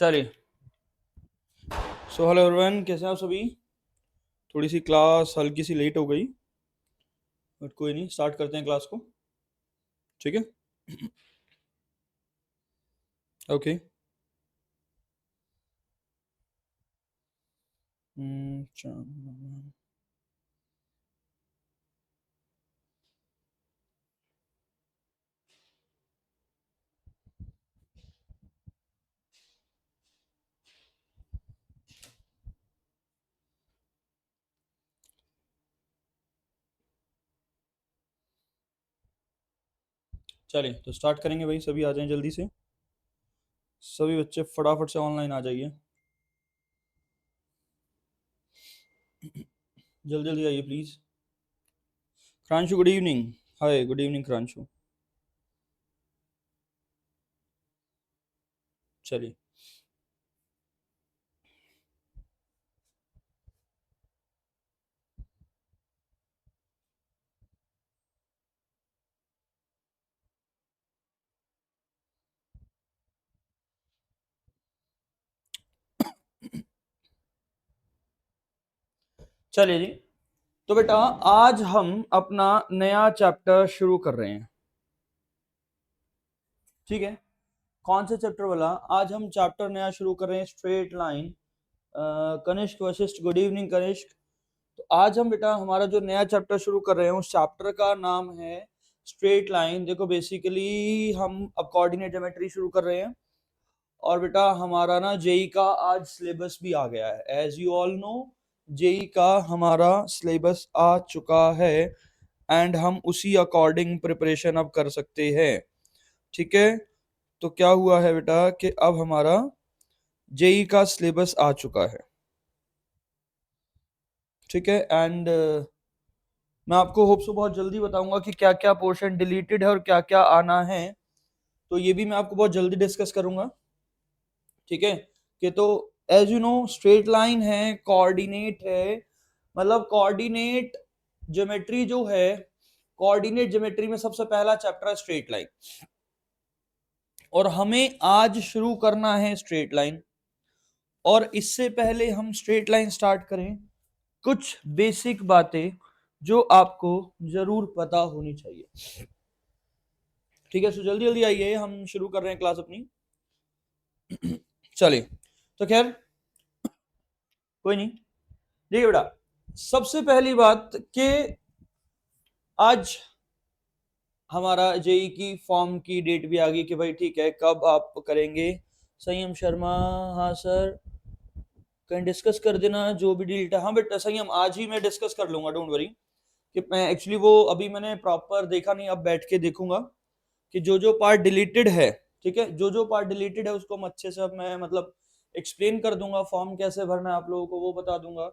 चलिए। So hello everyone, कैसे हैं आप सभी। थोड़ी सी क्लास हल्की सी लेट हो गई, बट कोई नहीं, स्टार्ट करते हैं क्लास को। ठीक है। ओके। चलिए तो स्टार्ट करेंगे भाई, सभी आ जाएं जल्दी से। सभी बच्चे फटाफट से ऑनलाइन आ जाइए, जल्दी जल्दी आइए please. Kranshu good evening. Hi, good evening Kranshu. चलिए। चलिए जी। तो बेटा, आज हम अपना नया चैप्टर शुरू कर रहे हैं। ठीक है। कौन सा चैप्टर वाला? आज हम चैप्टर नया शुरू कर रहे हैं, straight line. Kanishk Vashishtha, good evening Kanishk. तो आज हम बेटा हमारा जो नया चैप्टर शुरू कर रहे हैं, उस चैप्टर का नाम है स्ट्रेट लाइन। देखो बेसिकली हम अब कोऑर्डिनेट ज्योमेट्री शुरू कर रहे हैं, और बेटा हमारा ना जेई का आज सिलेबस भी आ गया है। As you all know, JEE का हमारा सिलेबस आ चुका है, एंड हम उसी अकॉर्डिंग प्रिपरेशन अब कर सकते हैं। ठीक है। तो क्या हुआ है बेटा कि अब हमारा जेई का सिलेबस आ चुका है। ठीक है। एंड मैं आपको होप सो बहुत जल्दी बताऊंगा कि क्या क्या पोर्शन डिलीटेड है और क्या क्या आना है। तो ये भी मैं आपको बहुत जल्दी डिस्कस करूंगा। ठीक है। कि तो as you know, straight line है, कोऑर्डिनेट है, मतलब कोऑर्डिनेट ज्योमेट्री जो है, कोऑर्डिनेट ज्योमेट्री में सबसे पहला चैप्टर है स्ट्रेट लाइन, और हमें आज शुरू करना है स्ट्रेट लाइन। और इससे पहले हम स्ट्रेट लाइन स्टार्ट करें, कुछ बेसिक बातें जो आपको जरूर पता होनी चाहिए। ठीक है। सो जल्दी जल्दी आइए, हम शुरू कर रहे हैं क्लास अपनी। चलिए। तो खैर कोई नहीं। देखिए बेटा, सबसे पहली बात कि आज हमारा जेई की फॉर्म की डेट भी आ गई कि भाई ठीक है, कब आप करेंगे। संयम शर्मा, हाँ सर, कहीं डिस्कस कर देना जो भी डिलीट है। हाँ बेटा संयम, आज ही मैं डिस्कस कर लूंगा, डोंट वरी। कि मैं एक्चुअली वो अभी मैंने प्रॉपर देखा नहीं, अब बैठ के देखूंगा कि जो जो पार्ट डिलीटेड है, ठीक है, जो जो पार्ट डिलीटेड है उसको हम अच्छे से अब मैं मतलब एक्सप्लेन कर दूंगा। फॉर्म कैसे भरना है आप लोगों को वो बता दूंगा,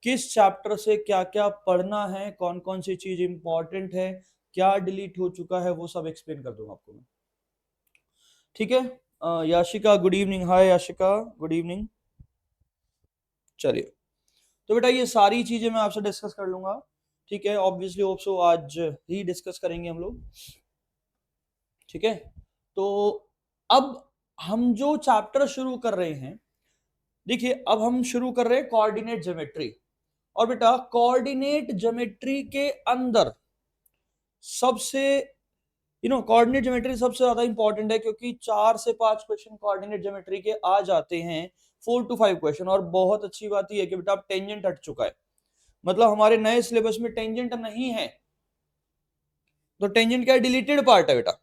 किस चैप्टर से क्या क्या पढ़ना है, कौन कौन सी चीज इंपॉर्टेंट है, क्या डिलीट हो चुका है, वो सब एक्सप्लेन कर दूंगा आपको मैं। ठीक है। Yashika good evening. Hi Yashika, good evening. चलिए। तो बेटा ये सारी चीजें मैं आपसे डिस्कस कर लूंगा। ठीक है। ऑब्वियसली होप सो आज ही डिस्कस करेंगे हम लोग। ठीक है। तो अब हम जो चैप्टर शुरू कर रहे हैं, देखिए अब हम शुरू कर रहे हैं कोऑर्डिनेट ज्योमेट्री। और बेटा कोऑर्डिनेट ज्योमेट्री के अंदर सबसे कोऑर्डिनेट ज्योमेट्री सबसे ज्यादा इंपॉर्टेंट है, क्योंकि 4 से 5 क्वेश्चन कोऑर्डिनेट ज्योमेट्री के आ जाते हैं, 4 to 5 क्वेश्चन। और बहुत अच्छी बात यह है कि बेटा अब टेंजेंट हट चुका है, मतलब हमारे नए सिलेबस में टेंजेंट नहीं है। तो टेंजेंट क्या है? डिलीटेड पार्ट है बेटा,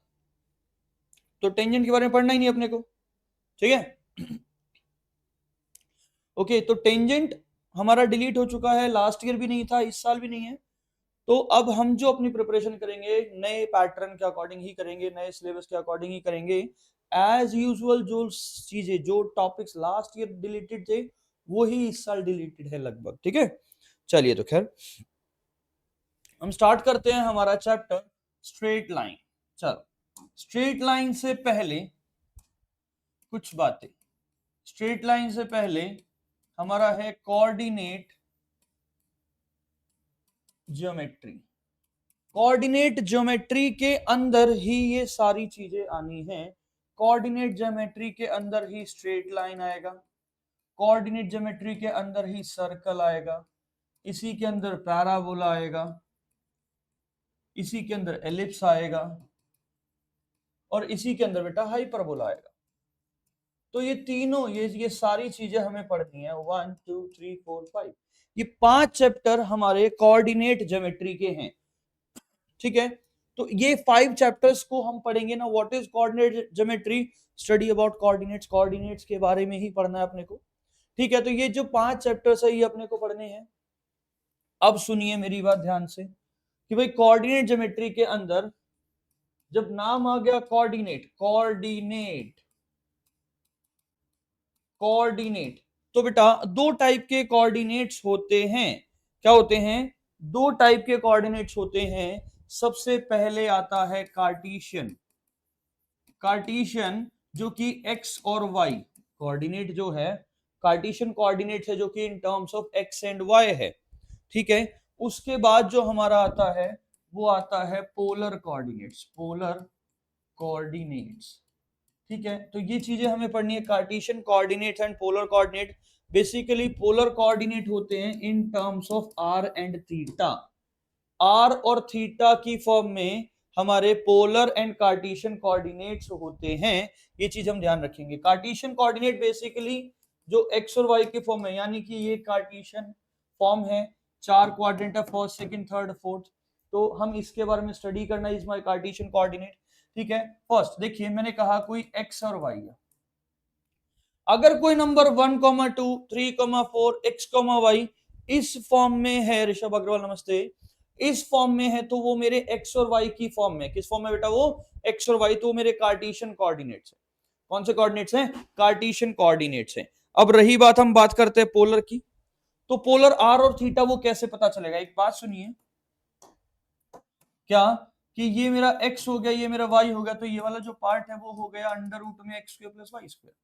तो टेंजेंट के बारे में पढ़ना ही नहीं अपने को। ठीक है। ओके। तो टेंजेंट हमारा डिलीट हो चुका है, लास्ट ईयर भी नहीं था, इस साल भी नहीं है। तो अब हम जो अपनी प्रिपरेशन करेंगे, नए पैटर्न के अकॉर्डिंग ही करेंगे, नए सिलेबस के अकॉर्डिंग ही करेंगे। एज यूजुअल जो चीजें, जो टॉपिक्स लास्ट ईयर डिलीटेड थे, वो ही इस साल डिलीटेड है लगभग। ठीक है। चलिए तो खैर हम स्टार्ट करते हैं हमारा चैप्टर स्ट्रेट लाइन। चलो, स्ट्रेट लाइन से पहले कुछ बातें। स्ट्रेट लाइन से पहले हमारा है कोऑर्डिनेट ज्योमेट्री। कोऑर्डिनेट ज्योमेट्री के अंदर ही ये सारी चीजें आनी हैं कोऑर्डिनेट ज्योमेट्री के अंदर ही स्ट्रेट लाइन आएगा, कोऑर्डिनेट ज्योमेट्री के अंदर ही सर्कल आएगा, इसी के अंदर पैराबोला आएगा, इसी के अंदर एलिप्स आएगा, और इसी के अंदर बेटा हाइपरबोला आएगा। तो ये तीनों ये सारी चीजें हमें पढ़नी है, 1 2 3 4 5, ये 5 चैप्टर हमारे कोऑर्डिनेट ज्योमेट्री के हैं, ठीक है। तो ये 5 चैप्टर्स को हम पढ़ेंगे ना। What is coordinate geometry, study about coordinates, coordinates के बारे में ही पढ़ना है अपने को, ठीक है। तो ये जो 5 चैप्टर्स है ये अपने को पढ़ने हैं। अब सुनिए मेरी बात ध्यान से कि भाई कोऑर्डिनेट ज्योमेट्री के अंदर जब नाम आ गया कोऑर्डिनेट, कोऑर्डिनेट, कोऑर्डिनेट, तो बेटा दो टाइप के कोऑर्डिनेट्स होते हैं। क्या होते हैं? दो टाइप के कोऑर्डिनेट्स होते हैं। सबसे पहले आता है कार्टेशियन, कार्टेशियन जो कि एक्स और वाई कोऑर्डिनेट जो है, कार्टेशियन कोऑर्डिनेट है जो कि in terms of x and y है, ठीक है। उसके बाद जो हमारा आता है वो आता है पोलर कोऑर्डिनेट्स, पोलर कोऑर्डिनेट्स, ठीक है। तो ये चीजें हमें पढ़नी है, Cartesian coordinates and polar coordinate. Basically polar coordinate होते हैं in terms of r and theta, r और थीटा की फॉर्म में हमारे पोलर एंड कार्टेशियन कोऑर्डिनेट्स होते हैं। ये चीज हम ध्यान रखेंगे। कार्टेशियन कोऑर्डिनेट बेसिकली जो एक्स और वाई के फॉर्म में, यानी कि ये कार्टेशियन फॉर्म है, 4 क्वाड्रेंट है, फर्स्ट सेकंड थर्ड फोर्थ, तो हम इसके बारे में स्टडी करना है, इज माय कार्टेशियन कोऑर्डिनेट, ठीक है। फर्स्ट देखिए मैंने कहा कोई एक्स और वाई है, अगर कोई नंबर 1, 2, 3, 4 एक्स, वाई इस फॉर्म में है, ऋषभ अग्रवाल नमस्ते, इस फॉर्म में है, तो वो मेरे एक्स और वाई की फॉर्म में, किस फॉर्म में बेटा? वो एक्स और वाई, तो वो मेरे कार्टेशियन कोऑर्डिनेट्स है। कौन से कोऑर्डिनेट्स हैं? कार्टेशियन कोऑर्डिनेट्स हैं। अब रही बात, हम बात करते हैं पोलर की, तो पोलर आर और थीटा वो कैसे पता चलेगा? एक बात सुनिए, क्या कि ये मेरा x हो गया, ये मेरा y हो गया, तो ये वाला जो पार्ट है वो हो गया अंडर रूट में x square plus y square,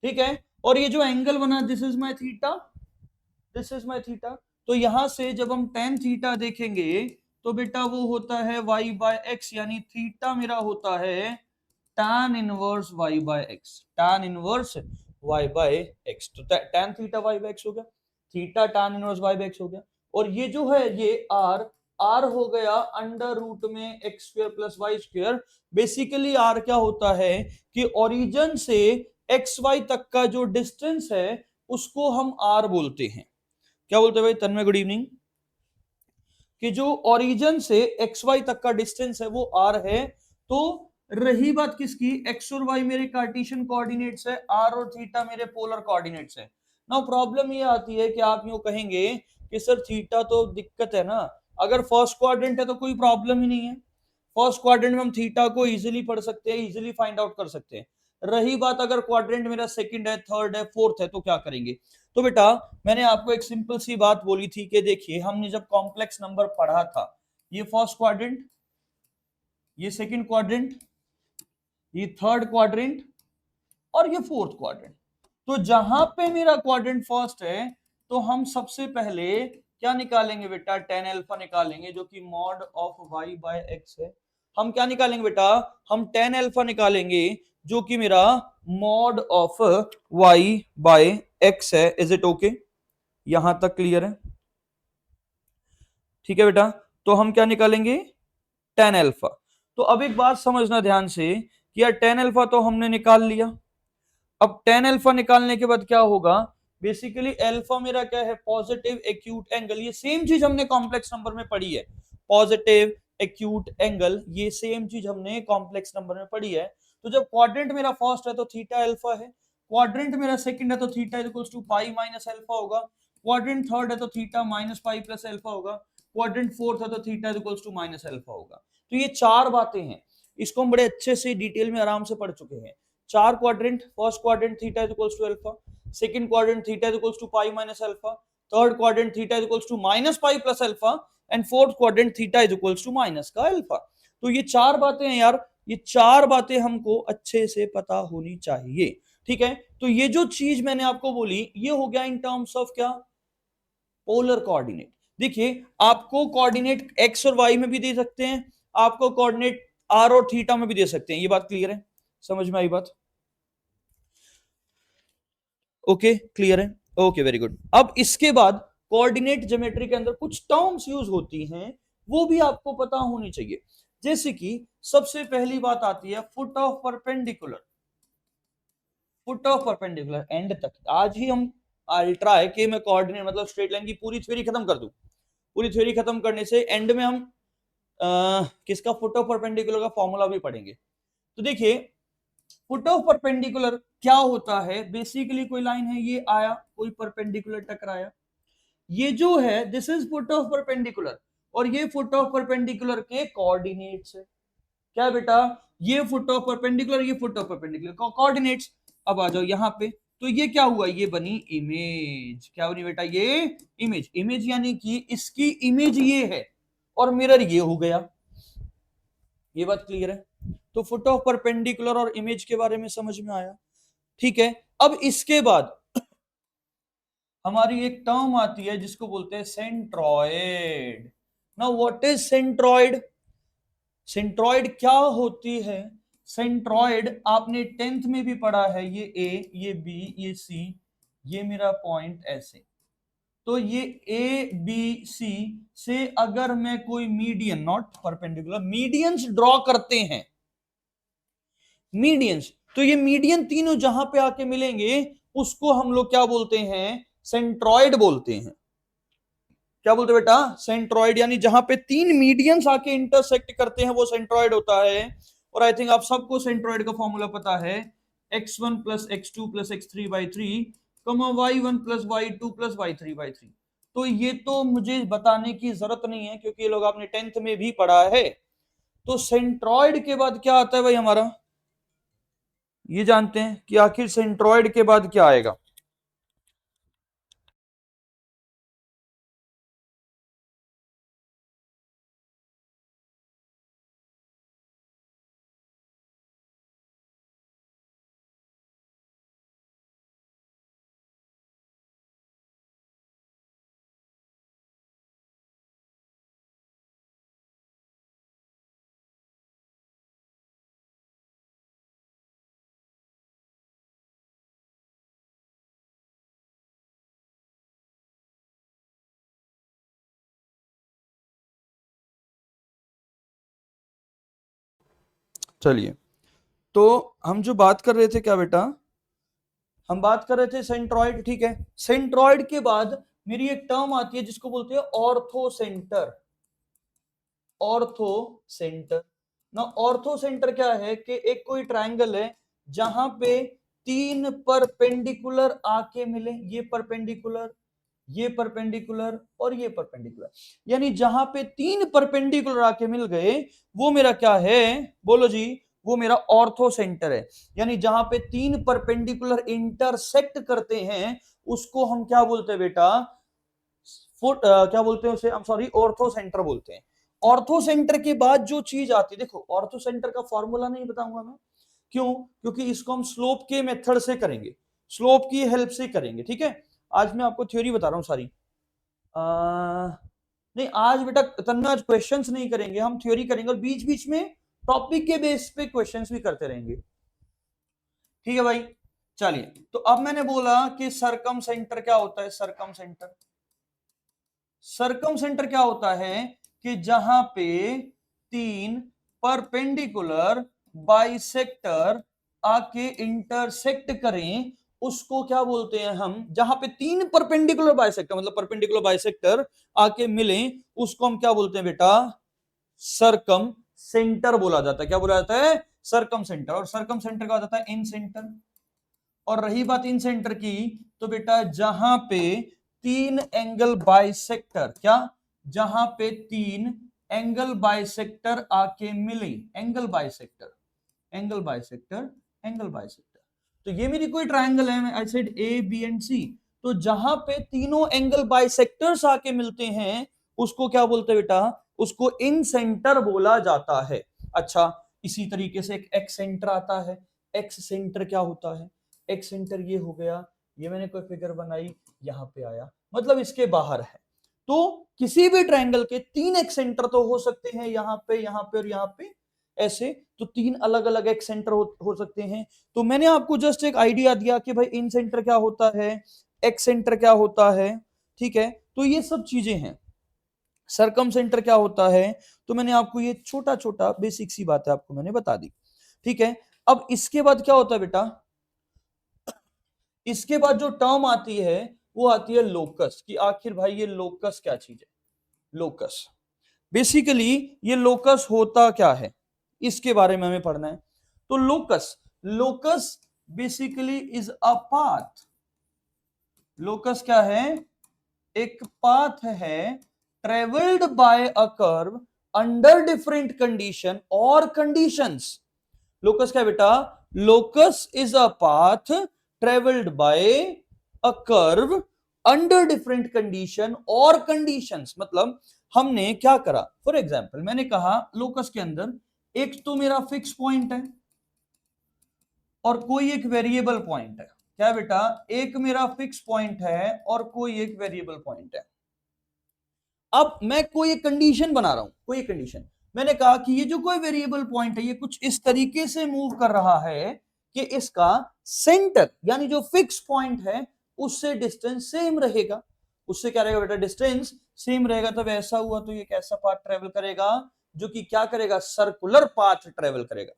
ठीक है। और ये जो एंगल बना, this is my theta, this is my theta, तो यहां से जब हम tan थीटा देखेंगे तो बेटा वो होता है y बाय एक्स, यानी थीटा मेरा होता है tan inverse y by x, tan inverse y by x, तो tan theta y by x हो गया, theta tan inverse y by x हो गया। और ये जो है ये r हो गया अंडर रूट में x square plus y square. Basically r क्या होता है कि ओरिजिन से एक्स वाई तक का जो डिस्टेंस है उसको हम r बोलते हैं। क्या बोलते हैं भाई? तन्मय गुड इवनिंग। कि जो ओरिजिन से एक्स वाई तक का डिस्टेंस है वो r है। तो रही बात किसकी? एक्स और वाई मेरे कार्टेशियन कोऑर्डिनेट्स है, r और थीटा मेरे पोलर कोऑर्डिनेट्स है। नाउ प्रॉब्लम ये आती है कि आप यूं कहेंगे कि सर थीटा तो दिक्कत है ना, अगर फर्स्ट क्वाड्रेंट है तो कोई प्रॉब्लम ही नहीं है, फर्स्ट क्वाड्रेंट में हम थीटा को इजीली पढ़ सकते हैं, इजीली फाइंड आउट कर सकते हैं। रही बात अगर क्वाड्रेंट मेरा सेकंड है, थर्ड है, फोर्थ है, तो क्या करेंगे? तो बेटा मैंने आपको एक सिंपल सी बात बोली थी कि देखिए हमने जब कॉम्प्लेक्स नंबर पढ़ा था, ये फर्स्ट क्वाड्रेंट, ये सेकंड क्वाड्रेंट, ये थर्ड क्वाड्रेंट और ये फोर्थ क्वाड्रेंट, तो जहां पे मेरा क्वाड्रेंट फर्स्ट है तो हम सबसे पहले क्या निकालेंगे बेटा? tan अल्फा निकालेंगे, जो कि mod of y by x है। हम क्या निकालेंगे बेटा? हम tan अल्फा निकालेंगे जो कि मेरा mod of y by x है। Is it okay? यहां तक क्लियर है? ठीक है बेटा, तो हम क्या निकालेंगे? tan alpha. तो अब एक बात समझना ध्यान से कि यार tan अल्फा तो हमने निकाल लिया, अब tan अल्फा निकालने के बाद क्या होगा? बेसिकली अल्फा मेरा क्या है? Positive acute angle. ये सेम चीज हमने कॉम्प्लेक्स नंबर में पढ़ी है, पॉजिटिव एक्यूट एंगल, ये सेम चीज हमने कॉम्प्लेक्स नंबर में पढ़ी है। तो जब क्वाड्रेंट मेरा फर्स्ट है तो थीटा अल्फा है, क्वाड्रेंट मेरा सेकंड है तो theta equals to pi minus alpha होगा, क्वाड्रेंट थर्ड है तो theta minus pi plus alpha होगा, क्वाड्रेंट फोर्थ है तो theta equals to minus alpha होगा। तो ये चार बातें हैं, इसको हम बड़े अच्छे से डिटेल में आराम से पढ़ चुके हैं। चार quadrant, first quadrant theta equals to alpha, second quadrant theta equals to pi minus alpha, third quadrant theta equals to minus pi plus alpha, and fourth quadrant theta equals to minus का alpha. तो ये चार बातें हैं यार, ये चार बातें हमको अच्छे से पता होनी चाहिए, ठीक है। तो ये जो चीज मैंने आपको बोली ये हो गया इन टर्म्स ऑफ क्या? Polar coordinate. देखिए आपको कोऑर्डिनेट एक्स और वाई में भी दे सकते हैं, आपको कोऑर्डिनेट आर और थीटा में भी दे सकते हैं, ये बात क्लियर है? समझ में आई बात? ओके, क्लियर है? Okay, very good. अब इसके बाद कोऑर्डिनेट ज्योमेट्री के अंदर कुछ टर्म्स यूज होती हैं, वो भी आपको पता होनी चाहिए। जैसे कि सबसे पहली बात आती है foot of perpendicular. Foot of perpendicular and तक आज ही हम आई ट्राई कि मैं कोऑर्डिनेट मतलब स्ट्रेट लाइन की पूरी थ्योरी खत्म कर दूं। पूरी थ्योरी खत्म करने से एंड में हम किसका फुट ऑफ परपेंडिकुलर का फॉर्मूला भी पढ़ेंगे। तो देखिए फुट ऑफ परपेंडिकुलर क्या होता है। बेसिकली कोई लाइन है, ये आया, कोई परपेंडिकुलर टकराया, ये जो है this is foot of perpendicular, और ये फुट ऑफ परपेंडिकुलर के कोऑर्डिनेट्स है। क्या बेटा? ये फुट ऑफ परपेंडिकुलर, ये फुट ऑफ परपेंडिकुलर कोऑर्डिनेट्स। अब आ जाओ यहाँ पे, तो ये क्या हुआ? ये बनी इमेज। क्या बनी बेटा? ये इमेज। इमेज यानी कि इसकी इमेज ये है और मिरर ये हो गया। ये बात क्लियर है? तो फुट ऑफ परपेंडिकुलर और इमेज के बारे में समझ में आया। ठीक है, अब इसके बाद हमारी एक टर्म आती है जिसको बोलते हैं centroid. Now what is centroid? Centroid क्या होती है? सेंट्रॉइड आपने 10th में भी पढ़ा है। ये ए, ये बी, ये सी, ये मेरा पॉइंट ऐसे। तो ये ए बी सी से अगर मैं कोई median, not perpendicular, medians draw करते हैं, मीडियंस, तो ये मीडियन तीनों जहां पे आके मिलेंगे उसको हम लोग क्या बोलते हैं? सेंट्रॉइड बोलते हैं। क्या बोलते बेटा? सेंट्रॉइड, यानी जहां पे तीन मीडियंस आके इंटरसेक्ट करते हैं वो सेंट्रॉइड होता है। और आई थिंक आप सबको सेंट्रॉइड का फॉर्मूला पता है, x1 plus x2 plus x3 by 3 y1 plus y2 plus y3 by 3। तो ये तो मुझे बताने की जरूरत नहीं है क्योंकि ये लोग आपने 10th में भी पढ़ा है। तो सेंट्रॉइड के बाद क्या आता है भाई हमारा? ये जानते हैं कि आखिर सेंट्रॉइड के बाद क्या आएगा? चलिए, तो हम जो बात कर रहे थे क्या बेटा? हम बात कर रहे थे सेंट्रॉइड। ठीक है, सेंट्रॉइड के बाद मेरी एक टर्म आती है जिसको बोलते हैं ऑर्थो सेंटर। ऑर्थो सेंटर ना, ऑर्थो सेंटर क्या है कि एक कोई ट्रायंगल है जहां पे तीन परपेंडिकुलर आके मिले, ये परपेंडिकुलर, ये परपेंडिकुलर और ये परपेंडिकुलर, यानी जहां पे तीन परपेंडिकुलर आके मिल गए वो मेरा क्या है? बोलो जी। वो मेरा ऑर्थो सेंटर है। यानी जहां पे तीन परपेंडिकुलर इंटरसेक्ट करते हैं उसको हम क्या बोलते हैं बेटा? फुट क्या बोलते हैं उसे? हम सॉरी, ऑर्थो सेंटर बोलते हैं। ऑर्थो सेंटर के बाद जो चीज आती है, देखो ऑर्थो सेंटर का फॉर्मूला नहीं बताऊंगा मैं। क्यों? क्योंकि इसको हम स्लोप के मेथड से करेंगे, स्लोप की हेल्प से करेंगे। ठीक है, आज मैं आपको थ्योरी बता रहा हूं सारी। नहीं आज बेटा तन्ना आज क्वेश्चंस नहीं करेंगे, हम थ्योरी करेंगे और बीच बीच में टॉपिक के बेस पे क्वेश्चंस भी करते रहेंगे। ठीक है भाई, चलिए। तो अब मैंने बोला कि सरकम सेंटर क्या होता है? सरकम सेंटर, सरकम सेंटर क्या होता है कि जहां पे तीन परपेंडिकुलर बाइसेक्टर आके इंटरसेक्ट करें उसको क्या बोलते हैं हम? जहां पे तीन परपेंडिकुलर बाइसेक्टर मतलब परपेंडिकुलर बाइसेक्टर आके मिले उसको हम क्या बोलते हैं बेटा? सरकम सेंटर बोला जाता है। क्या बोला जाता है? सरकम सेंटर। और सरकम सेंटर का हो जाता है इन सेंटर। और रही बात इन सेंटर की, तो बेटा जहां पे तीन एंगल बाइसेक्टर, क्या? जहां पे तीन एंगल बाइसेक्टर आके मिले, angle bisector, angle bisector, angle bisector. तो ये मेरी कोई ट्रायंगल है, I said A B and C. तो जहां पे तीनों एंगल बाइसेक्टर्स आके मिलते हैं उसको क्या बोलते हैं बेटा? उसको इन सेंटर बोला जाता है। अच्छा, इसी तरीके से एक एक्स सेंटर आता है। एक्स सेंटर क्या होता है? एक्स सेंटर ये हो गया, ये मैंने कोई फिगर बनाई, यहां पे आया, मतलब इसके बाहर है। तो किसी भी ट्रायंगल के तीन एक्स सेंटर तो हो सकते हैं, यहां पे, यहां पे और यहां पे। ऐसे, तो 3 अलग अलग एक्स सेंटर हो सकते हैं। तो मैंने आपको जस्ट एक आइडिया दिया कि भाई इन सेंटर क्या होता है, एक्स सेंटर क्या होता है, ठीक है। तो ये सब चीजें हैं। सरकम सेंटर क्या होता है, तो मैंने आपको ये छोटा छोटा बेसिक सी बात है आपको मैंने बता दी, ठीक है। अब इसके बाद क्या होता है बेटा, इसके बाद जो टर्म आती है वो आती है लोकस, कि आखिर भाई ये लोकस क्या चीज है। लोकस बेसिकली ये लोकस होता क्या है, इसके बारे में हमें पढ़ना है। तो locus, locus basically is a path. Locus क्या है, एक पाथ है travelled by a curve under different condition और कंडीशंस। लोकस क्या बेटा, locus is a path travelled by a curve under different condition और कंडीशंस। मतलब हमने क्या करा, फॉर एग्जाम्पल मैंने कहा लोकस के अंदर एक तो मेरा फिक्स पॉइंट है और कोई एक वेरिएबल पॉइंट है। क्या बेटा, एक मेरा फिक्स पॉइंट है और कोई एक वेरिएबल पॉइंट है। अब मैं कोई एक कंडीशन बना रहा हूं, कोई एक कंडीशन मैंने कहा कि ये जो कोई वेरिएबल पॉइंट है ये कुछ इस तरीके से मूव कर रहा है कि इसका सेंटर यानी जो फिक्स पॉइंट है उससे डिस्टेंस सेम रहेगा। उससे क्या रहेगा बेटा, डिस्टेंस सेम रहेगा। तब ऐसा हुआ तो ये कैसा पाथ ट्रेवल करेगा, जो कि क्या करेगा, सर्कुलर पाथ ट्रेवल करेगा।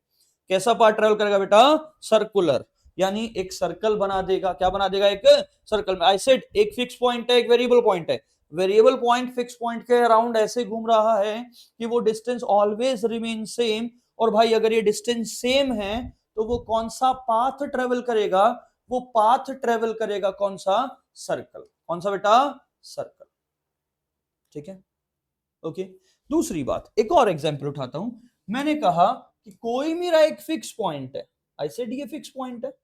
कैसा पाथ ट्रेवल करेगा बेटा, सर्कुलर, यानी एक सर्कल बना देगा। क्या बना देगा, एक सर्कल। आई सेड एक फिक्स पॉइंट है, एक वेरिएबल पॉइंट है। वेरिएबल पॉइंट फिक्स पॉइंट के अराउंड ऐसे घूम रहा है कि वो डिस्टेंस ऑलवेज रिमेन सेम। और भाई अगर ये डिस्टेंस सेम है तो वो कौन सा पाथ ट्रेवल करेगा, वो पाथ ट्रेवल करेगा कौन सा, सर्कल। कौन सा बेटा, सर्कल, ठीक है, ओके। दूसरी बात, एक और एग्जांपल उठाता हूं। मैंने कहा कि कोई मेरा एक फिक्स पॉइंट है। आई सेड ये फिक्स पॉइंट है,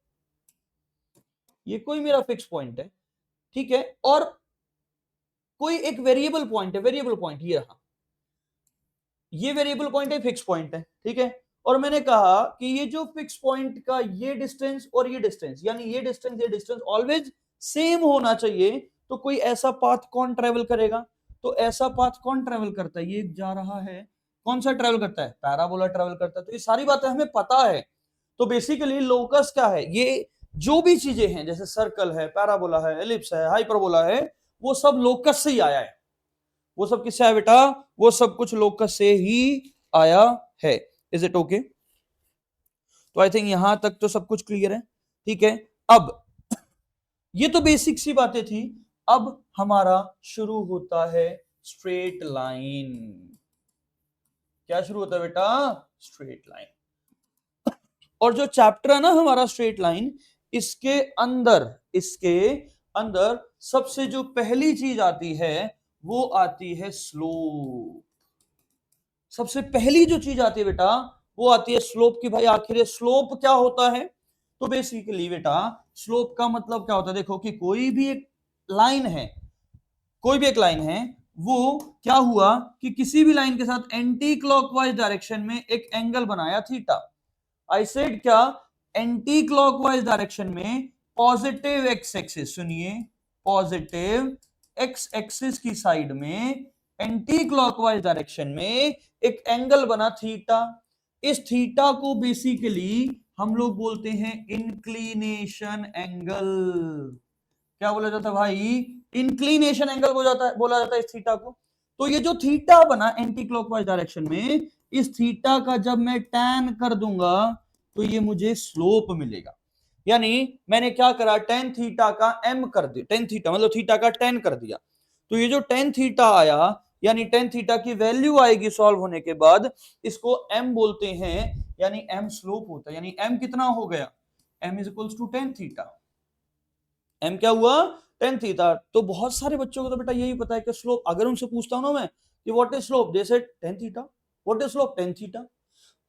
ये कोई मेरा फिक्स पॉइंट है, ठीक है। और कोई एक वेरिएबल पॉइंट है, वेरिएबल पॉइंट ये रहा, ये वेरिएबल पॉइंट है, फिक्स पॉइंट है, ठीक है। और मैंने कहा कि ये जो फिक्स पॉइंट का ये डिस्टेंस और ये डिस्टेंस, यानी ये डिस्टेंस ऑलवेज सेम होना चाहिए। तो कोई ऐसा पाथ कौन ट्रेवल करेगा, तो ऐसा पाथ कौन ट्रेवल करता है, ये जा रहा है, कौन सा ट्रेवल करता है, पैराबोला ट्रेवल करता है। तो ये सारी बातें हमें पता है। तो बेसिकली लोकस क्या है, ये जो भी चीजें हैं जैसे सर्कल है, पैराबोला है, एलिप्स है, हाइपरबोला है, वो सब लोकस से ही आया है। वो सब किससे आया बेटा, वो सब कुछ लोकस से ही आया है। Is it okay? तो आई थिंक यहां तक तो सब कुछ क्लियर है, ठीक है। अब ये तो बेसिक सी बातें थी। अब हमारा शुरू होता है स्ट्रेट लाइन। क्या शुरू होता है बेटा, स्ट्रेट लाइन। और जो चैप्टर है ना हमारा स्ट्रेट लाइन, इसके अंदर सबसे जो पहली चीज आती है वो आती है स्लोप। सबसे पहली जो चीज आती है बेटा वो आती है स्लोप की। भाई आखिर स्लोप क्या होता है, तो बेसिकली बेटा स्लोप का मतलब क्या होता है, देखो कि कोई भी एक लाइन है, कोई भी एक लाइन है, वो क्या हुआ कि किसी भी लाइन के साथ एंटी क्लॉकवाइज डायरेक्शन में एक एंगल बनाया थीटा। आई सेड क्या, एंटी क्लॉकवाइज डायरेक्शन में पॉजिटिव एक्स एक्सिस, सुनिए, पॉजिटिव एक्स एक्सिस की साइड में एंटी क्लॉकवाइज डायरेक्शन में एक एंगल बना थीटा। इस थीटा को बेसिकली हम लोग बोलते हैं इंक्लिनेशन एंगल। क्या बोला जाता है भाई, इंक्लिनेशन एंगल बोला जाता है इस थीटा को। तो ये जो थीटा बना एंटी क्लॉकवाइज डायरेक्शन में, इस थीटा का जब मैं tan कर दूंगा तो ये मुझे स्लोप मिलेगा। यानी मैंने क्या करा, tan थीटा का m कर दिया, tan थीटा मतलब थीटा का tan कर दिया। तो ये जो tan थीटा आया, यानी tan थीटा की वैल्यू आएगी सॉल्व होने के बाद, इसको m बोलते हैं, यानी m स्लोप होता है। यानी m कितना हो गया, m is equals to tan theta. m क्या हुआ, tan थीटा। तो बहुत सारे बच्चों को तो बेटा यही पता है कि स्लोप, अगर उनसे पूछता हूं ना मैं कि what is slope, they said tan theta. What is slope, tan theta.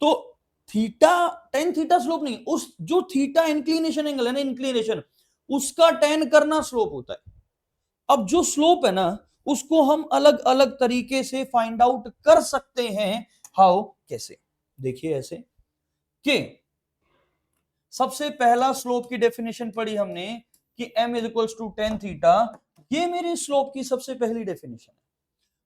तो थीटा, tan थीटा स्लोप नहीं, उस जो थीटा इंक्लिनेशन एंगल है ना, इंक्लिनेशन, उसका tan करना स्लोप होता है। अब जो स्लोप है ना उसको हम अलग अलग तरीके से फाइंड आउट कर सकते हैं। हाउ, कैसे, देखिए ऐसे कि सबसे पहला स्लोप की डेफिनेशन पढ़ी हमने कि m is equals to tan theta. ये मेरी स्लोप की सबसे पहली डेफिनेशन है।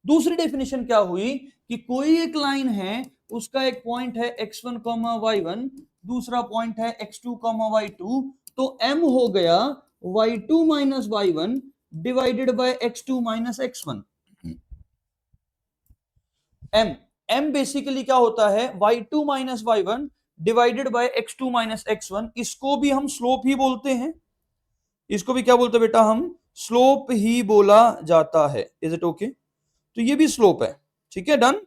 दूसरी डेफिनेशन क्या हुई कि कोई एक लाइन है उसका एक पॉइंट है x1, y1, दूसरा पॉइंट है x2, y2, तो m हो गया y2 minus y1 divided by x2 minus x1। m basically क्या होता है, y2 minus y1 divided by x2 minus x1। इसको भी हम स्लोप ही बोलते हैं, इसको भी क्या बोलते हैं बेटा, हम स्लोप ही बोला जाता है। Is it okay? तो ये भी स्लोप है, ठीक है, डन।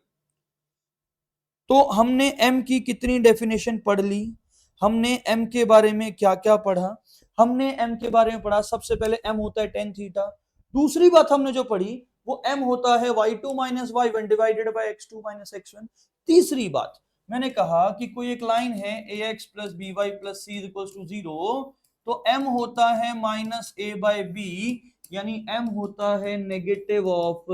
तो हमने m की कितनी डेफिनेशन पढ़ ली, हमने m के बारे में क्या क्या पढ़ा, हमने m के बारे में पढ़ा सबसे पहले m होता है tan थीटा। दूसरी बात हमने जो पढ़ी वो m होता है y2 minus y1 divided by x2 minus x1। तीसरी बात मैंने कहा कि कोई एक लाइन है ax plus b y plus c equals to 0, तो m होता है माइनस a बाय बी, यानी m होता है negative of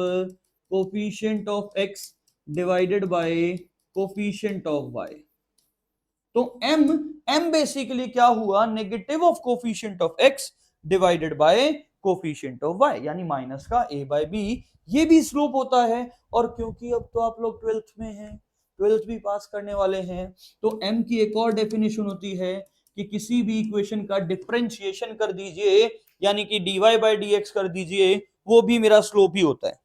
coefficient of x divided by coefficient of y। तो m बेसिकली क्या हुआ, negative of coefficient of x divided by coefficient of y, यानी माइनस का a बाय b। ये भी स्लोप होता है। और क्योंकि अब तो आप लोग 12th में हैं, 12th भी पास करने वाले हैं, तो m की एक और डेफिनेशन होती है कि किसी भी इक्वेशन का डिफरेंशिएशन कर दीजिए, यानी कि dy बाय dx कर दीजिए, वो भी मेरा स्लोप ही होता है।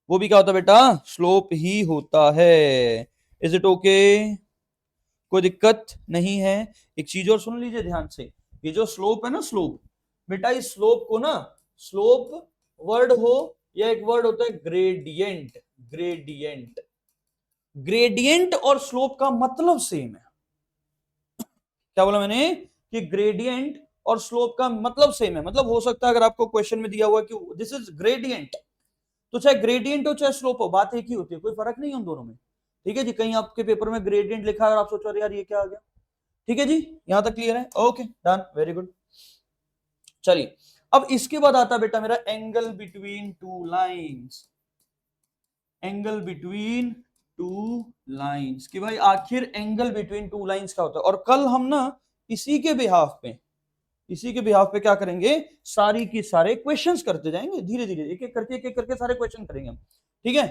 वो भी क्या होता है बेटा, स्लोप ही होता है। Is it okay? कोई दिक्कत नहीं है। एक चीज और सुन लीजिए ध्यान से, ये जो स्लोप है ना, स्लोप बेटा, इस स्लोप को ना, स्लोप वर्ड हो या एक वर्ड होता है ग्रेडियंट, ग्रेडियंट, ग्रेडियंट और स्लोप का मतलब सेम है। क्या बोला मैंने, कि ग्रेडियंट और स्लोप का मतलब सेम है। मतलब हो सकता है अगर आपको क्वेश्चन में दिया हुआ कि दिस इज ग्रेडियंट, तो चाहे ग्रेडियंट हो चाहे स्लोप हो, बात एक ही होती है, कोई फर्क नहीं है उन दोनों में। ठीक है जी, कहीं आपके पेपर में ग्रेडियंट लिखा है और आप सोचो अरे यार ये क्या आ गया। ठीक है जी, यहां तक क्लियर है? Okay done, very good. चलिए, अब इसके बाद आता बेटा मेरा angle between two lines. Angle between two lines, कि भाई आखिर एंगल बिटवीन टू लाइंस क्या होता है। और कल हम ना इसी के बिहाफ पे, इसी के बिहाफ पे क्या करेंगे, सारी की सारे क्वेश्चंस करते जाएंगे धीरे धीरे, एक एक करके सारे क्वेश्चन करेंगे हम। ठीक है,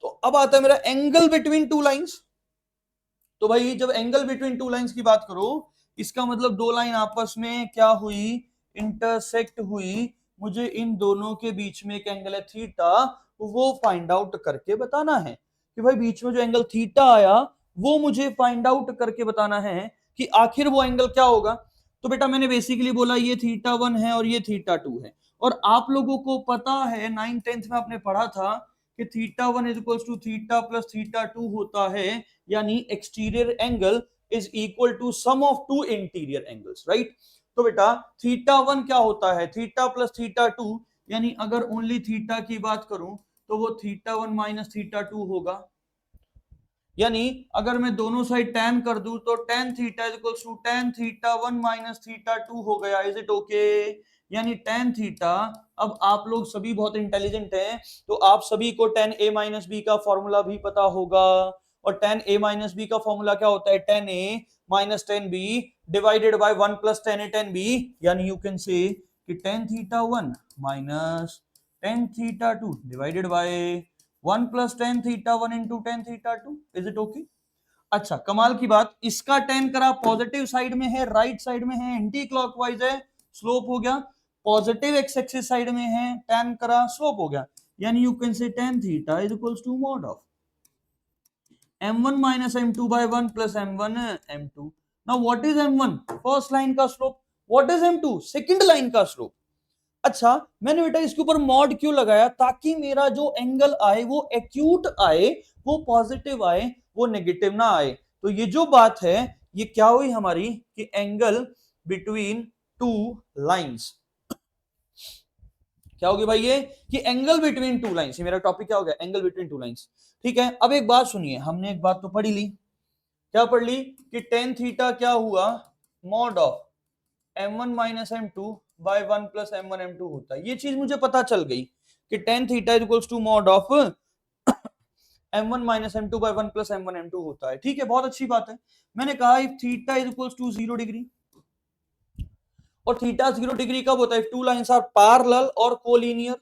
तो अब आता है मेरा एंगल बिटवीन टू लाइंस। तो भाई जब एंगल बिटवीन टू लाइंस की बात करो, इसका मतलब दो लाइन आपस में क्या हुई, इंटरसेक्ट हुई। मुझे इन दोनों के बीच में एक एंगल है थीटा, वो फाइंड आउट करके बताना है कि भाई बीच में जो एंगल थीटा आया वो मुझे फाइंड आउट करके बताना है कि आखिर वो एंगल क्या होगा। तो बेटा मैंने बेसिकली बोला ये थीटा 1 है और ये थीटा 2 है। और आप लोगों को पता है 9th 10th में आपने पढ़ा था कि theta 1 is equal to theta plus theta 2 होता है, यानी exterior angle is equal to sum of two interior angles, right. तो बेटा थीटा 1 क्या होता है, थीटा प्लस थीटा 2, यानी अगर ओनली थीटा की बात करूं तो वो थीटा 1 माइनस थीटा 2 होगा। यानी अगर मैं दोनों साइड tan कर दूं तो tan theta is equal to tan theta 1 minus theta 2 हो गया। Is it okay? यानी tan थीटा, अब आप लोग सभी बहुत इंटेलिजेंट हैं, तो आप सभी को tan a माइनस बी का फॉर्मूला भी पता होगा। और tan a माइनस बी का फॉर्मूला क्या होता है, tan a minus tan b divided by 1 plus tan a tan b, यानी यू कैन से कि tan theta 1 minus tan theta 2 divided by 1 plus tan theta 1 into tan theta 2। Is it okay? अच्छा कमाल की बात, इसका tan करा positive side में है, राइट साइड में है, एंटी क्लॉकवाइज है, स्लोप हो गया। पॉजिटिव एक्स एक्सिस साइड में है, tan करा स्लोप हो गया। यानी you can say tan theta is equals to mod of m1 minus m2 by 1 plus m1 m2। now what is m1, first line का slope. what is m2, second line का slope. अच्छा मैंने बेटा इसके ऊपर मॉड क्यों लगाया, ताकि मेरा जो एंगल आए वो एक्यूट आए, वो पॉजिटिव आए, वो नेगेटिव ना आए। तो ये जो बात है ये क्या हुई हमारी, कि एंगल बिटवीन टू लाइंस क्या होगी भाई, ये कि एंगल बिटवीन टू लाइंस, ये मेरा टॉपिक क्या हो गया, एंगल बिटवीन टू लाइंस। ठीक है, अब एक बात सुनिए, हमने एक बात तो पढ़ी ली, क्या पढ़ ली, कि टेन थीटा क्या हुआ, mod of m1 minus m2 by 1 plus m1 m2 होता है। ये चीज मुझे पता चल गई कि tan theta is equals to mod of m1 minus m2 by 1 plus m1 m2 होता है। ठीक है, बहुत अच्छी बात है। मैंने कहा if theta is equals to 0 degree, और थीटा 0 डिग्री कब होता है, टू लाइंस आर पैरेलल और कोलिनियर,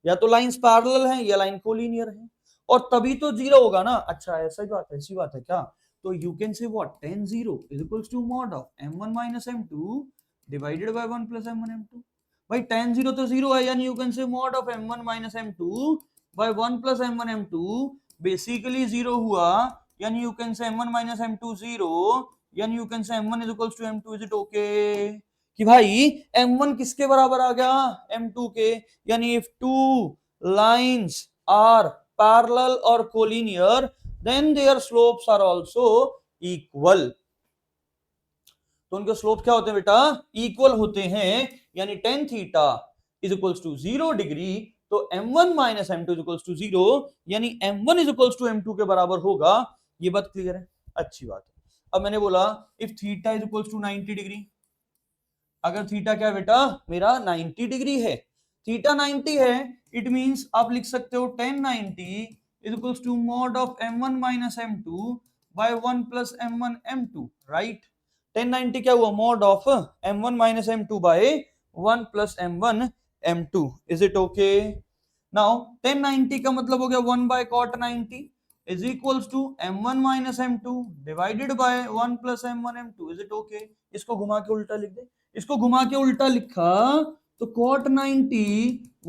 या तो लाइंस पैरेलल हैं या लाइन कोलिनियर है। और तभी तो जीरो होगा ना। अच्छा ऐसा ही बात है, ऐसी बात है क्या? तो you can say what tan 0 is equals to mod of m1 minus m2 divided by 1 plus m1 m2। भाई tan 0 तो जीरो है, यानी you can say mod of m1 minus m2 by 1 plus m1 m2 basically zero हुआ, यानी you can say m1 minus m2 zero, यानी you can say m1 is equals to m2। Is it okay कि भाई m1 किसके बराबर आ गया? m2 के। यानी if two lines are parallel और collinear then their slopes are also equal. तो उनके स्लोप क्या होते हैं बेटा? इक्वल होते हैं। यानी tan theta is equals to 0 degree, तो m1 minus m2 is equals to 0, यानी m1 is equals to m2 के बराबर होगा। ये बात क्लियर है? अच्छी बात है। अब मैंने बोला if theta is equals to 90 degree, अगर थीटा क्या है बेटा? मेरा 90 डिग्री है, थीटा 90 है, इट मींस आप लिख सकते हो tan 90 is equals to mod of m1 minus m2 by 1 plus m1 m2, right? tan 90 क्या हुआ? Mod of m1 minus m2 by 1 plus m1 m2। Is it okay? Now tan 90 का मतलब हो गया 1 by cot 90 is equals to m1 minus m2 divided by 1 plus m1 m2। Is it okay? इसको घुमा के उल्टा लिख दे। इसको घुमा के उल्टा लिखा तो cot 90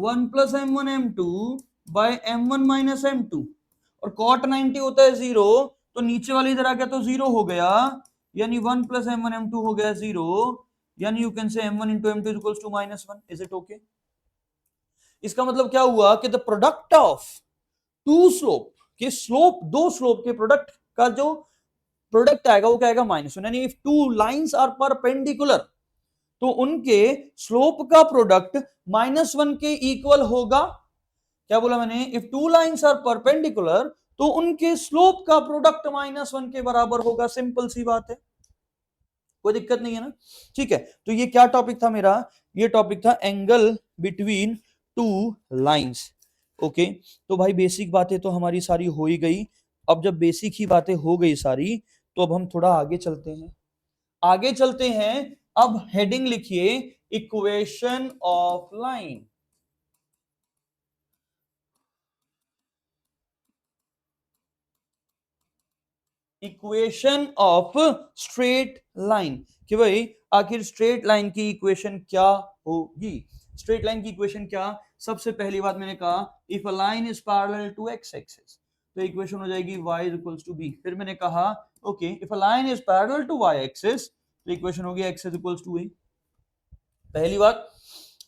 1 plus m1 m2 bye m1 minus m2, और cot 90 होता है जीरो, तो नीचे वाली इधर आ गया तो जीरो हो गया, यानी 1 प्लस m1 m2 हो गया जीरो, यानी you can say m1 into m2 equals to -1। Is it okay? इसका मतलब क्या हुआ कि the product of two slope के स्लोप, दो स्लोप के प्रोडक्ट का जो प्रोडक्ट आएगा वो क्या आएगा? -1। यानी if two lines are perpendicular तो उनके स्लोप का प्रोडक्ट -1 के इक्वल होगा। क्या बोला मैंने? If two lines are perpendicular तो उनके स्लोप का प्रोडक्ट -1 के बराबर होगा। सिंपल सी बात है, कोई दिक्कत नहीं है ना? ठीक है, तो ये क्या टॉपिक था मेरा? ये टॉपिक था angle between two lines. Okay, तो भाई बेसिक बातें तो हमारी सारी हो ही गई। अब जब बेसिक ही बातें हो गई सारी, तो अब हम थोड़ा आगे चलते हैं। आगे चलते हैं, अब हेडिंग लिखिए equation of line. Equation of straight line, कि भाई आखिर स्ट्रेट लाइन की इक्वेशन क्या होगी? स्ट्रेट लाइन की इक्वेशन क्या? सबसे पहली बात मैंने कहा if a line is parallel to x axis, तो इक्वेशन हो जाएगी y इक्वल्स टू बी। फिर मैंने कहा okay if a line is parallel to y axis, तो इक्वेशन होगी x इक्वल्स टू a। पहली बात,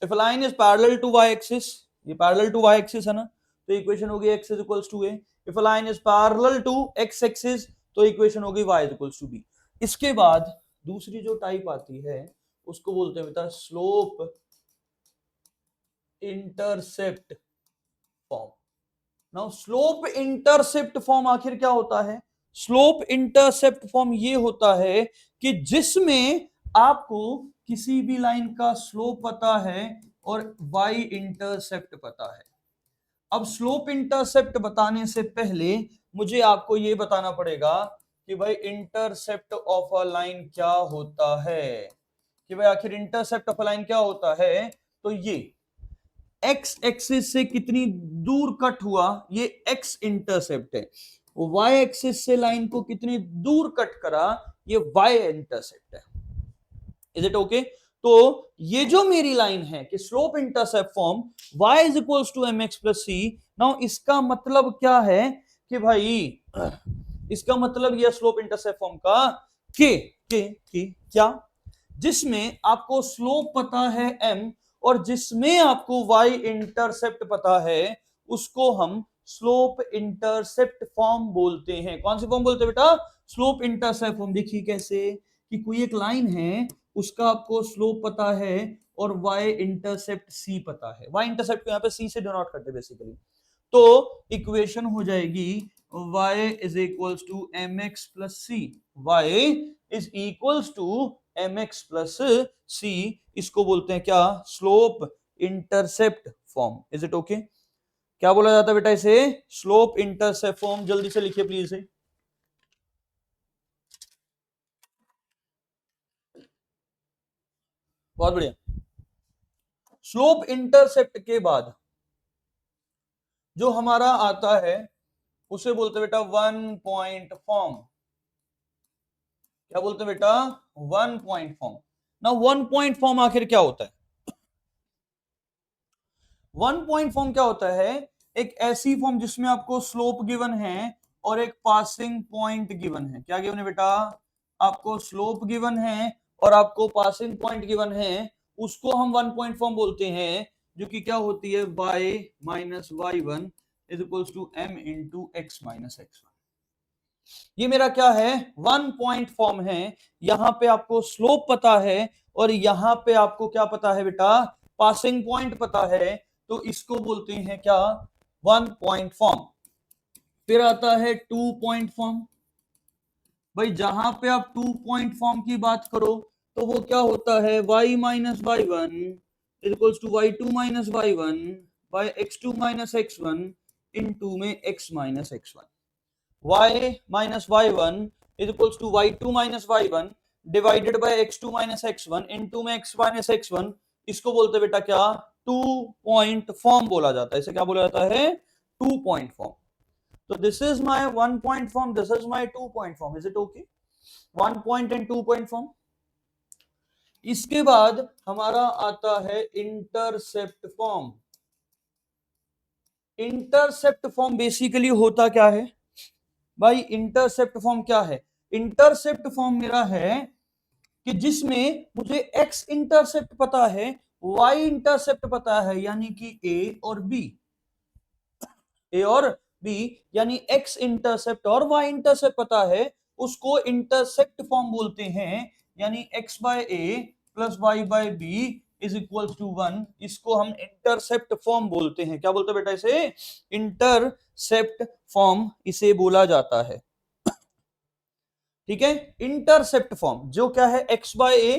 if a line is parallel to y axis, ये पैरेलल टू y एक्सिस है ना, तो इक्वेशन होगी x equals to a। If a line is parallel to x axis, तो इक्वेशन होगी y इक्वल्स टू b। इसके बाद दूसरी जो टाइप आती है उसको बोलते हैं बेटा slope intercept form. Now slope intercept form आखिर क्या होता है? स्लोप इंटरसेप्ट फॉर्म ये होता है कि जिसमें आपको किसी भी लाइन का स्लोप पता है और y इंटरसेप्ट पता है। अब स्लोप इंटरसेप्ट बताने से पहले मुझे आपको ये बताना पड़ेगा कि भाई इंटरसेप्ट ऑफ अ लाइन क्या होता है, कि भाई आखिर इंटरसेप्ट ऑफ अ लाइन क्या होता है। तो ये एक्स एक्सिस से कितनी दूर कट हुआ, ये एक्स इंटरसेप्ट है। वाई एक्सिस से लाइन को कितनी दूर कट करा, ये वाई इंटरसेप्ट है। Is it okay? तो ये जो मेरी लाइन है कि slope intercept form y is equals to mx plus c. Now इसका मतलब क्या है कि भाई, इसका मतलब यह स्लोप इंटरसेप्ट फॉर्म का कि क्या, जिसमें आपको स्लोप पता है m और जिसमें आपको y इंटरसेप्ट पता है, उसको हम स्लोप इंटरसेप्ट फॉर्म बोलते हैं। कौन सी फॉर्म बोलते हैं बेटा? Slope intercept form. देखिए कैसे, कि कोई एक लाइन है, उसका आपको स्लोप पता है और y इंटरसेप्ट c पता है। y इंटरसेप्ट को यहाँ पे c से डिनोट करते हैं बेसिकली। तो इक्वेशन हो जाएगी y is equals to mx plus c. y is equals to mx plus c, इसको बोलते हैं क्या? Slope intercept form. Is it okay? क्या बोला जाता है बेटा इसे? Slope intercept form. जल्दी से लिखिए प्लीज इसे। बहुत बढ़िया। स्लोप इंटरसेप्ट के बाद जो हमारा आता है उसे बोलते हैं बेटा वन पॉइंट फॉर्म। क्या बोलते हैं बेटा? One point form. ना वन पॉइंट फॉर्म आखिर क्या होता है? वन पॉइंट फॉर्म क्या होता है? एक ऐसी फॉर्म जिसमें आपको स्लोप गिवन है और एक पासिंग पॉइंट गिवन है। क्या गिवन है बेटा? आपको स्लोप गिवन है और आपको पासिंग पॉइंट गिवन है, उसको हम वन पॉइंट फॉर्म बोलते हैं, जो कि क्या होती है y minus y one is equals to m into x minus x one. ये मेरा क्या है? वन पॉइंट फॉर्म है। यहां पे आपको स्लोप पता है और यहां पे आपको क्या पता है बेटा? पासिंग पॉइंट पता है, तो इसको बोलते हैं क्या? One point form. फिर आता है टू पॉइंट फॉर्म। भाई जहां पे आप टू पॉइंट फॉर्म की बात करो तो वो क्या होता है? y minus y one is equals to y two minus y one by x two minus x one into में x minus x one. y minus y one is equals to y two minus y one divided by x two minus x one into में x minus x one. इसको बोलते बेटा क्या? Two point form बोला जाता है। इसे क्या बोला जाता है? Two point form. So this is my one point form, this is my two point form. Is it okay? One point and two point form. इसके बाद हमारा आता है intercept form. Intercept form basically होता क्या है भाई? इंटरसेप्ट फॉर्म क्या है? इंटरसेप्ट फॉर्म मेरा है कि जिसमें मुझे एक्स इंटरसेप्ट पता है, वाई इंटरसेप्ट पता है, यानी कि ए और बी, ए और बी यानी एक्स इंटरसेप्ट और वाई इंटरसेप्ट पता है, उसको इंटरसेप्ट फॉर्म बोलते हैं। यानी x by a plus y by b is equal to one. इसको हम इंटरसेप्ट फॉर्म बोलते हैं। क्या बोलते हैं बेटा? इसे इंटरसेप्ट फॉर्म इसे बोला जाता है। ठीक है, इंटरसेप्ट फॉर्म जो क्या है? X by a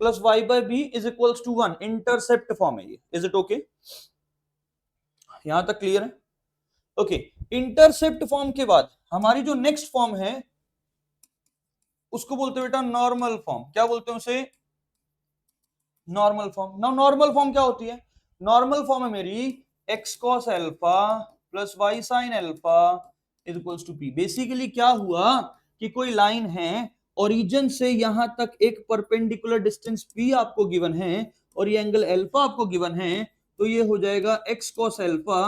plus y by b is equal to one, intercept form है ये। Is it okay? यहां तक क्लियर है? ओके, इंटरसेप्ट फॉर्म के बाद हमारी जो नेक्स्ट फॉर्म है उसको बोलते हैं बेटा नॉर्मल फॉर्म। क्या बोलते हैं उसे? Normal form. Now normal form क्या होती है? नॉर्मल फॉर्म है मेरी x cos alpha plus y sine alpha is equals to p. Basically क्या हुआ कि कोई लाइन है, ओरिजिन से यहां तक एक परपेंडिकुलर डिस्टेंस p आपको गिवन है और ये एंगल एल्फा आपको गिवन है, तो ये हो जाएगा x cos alpha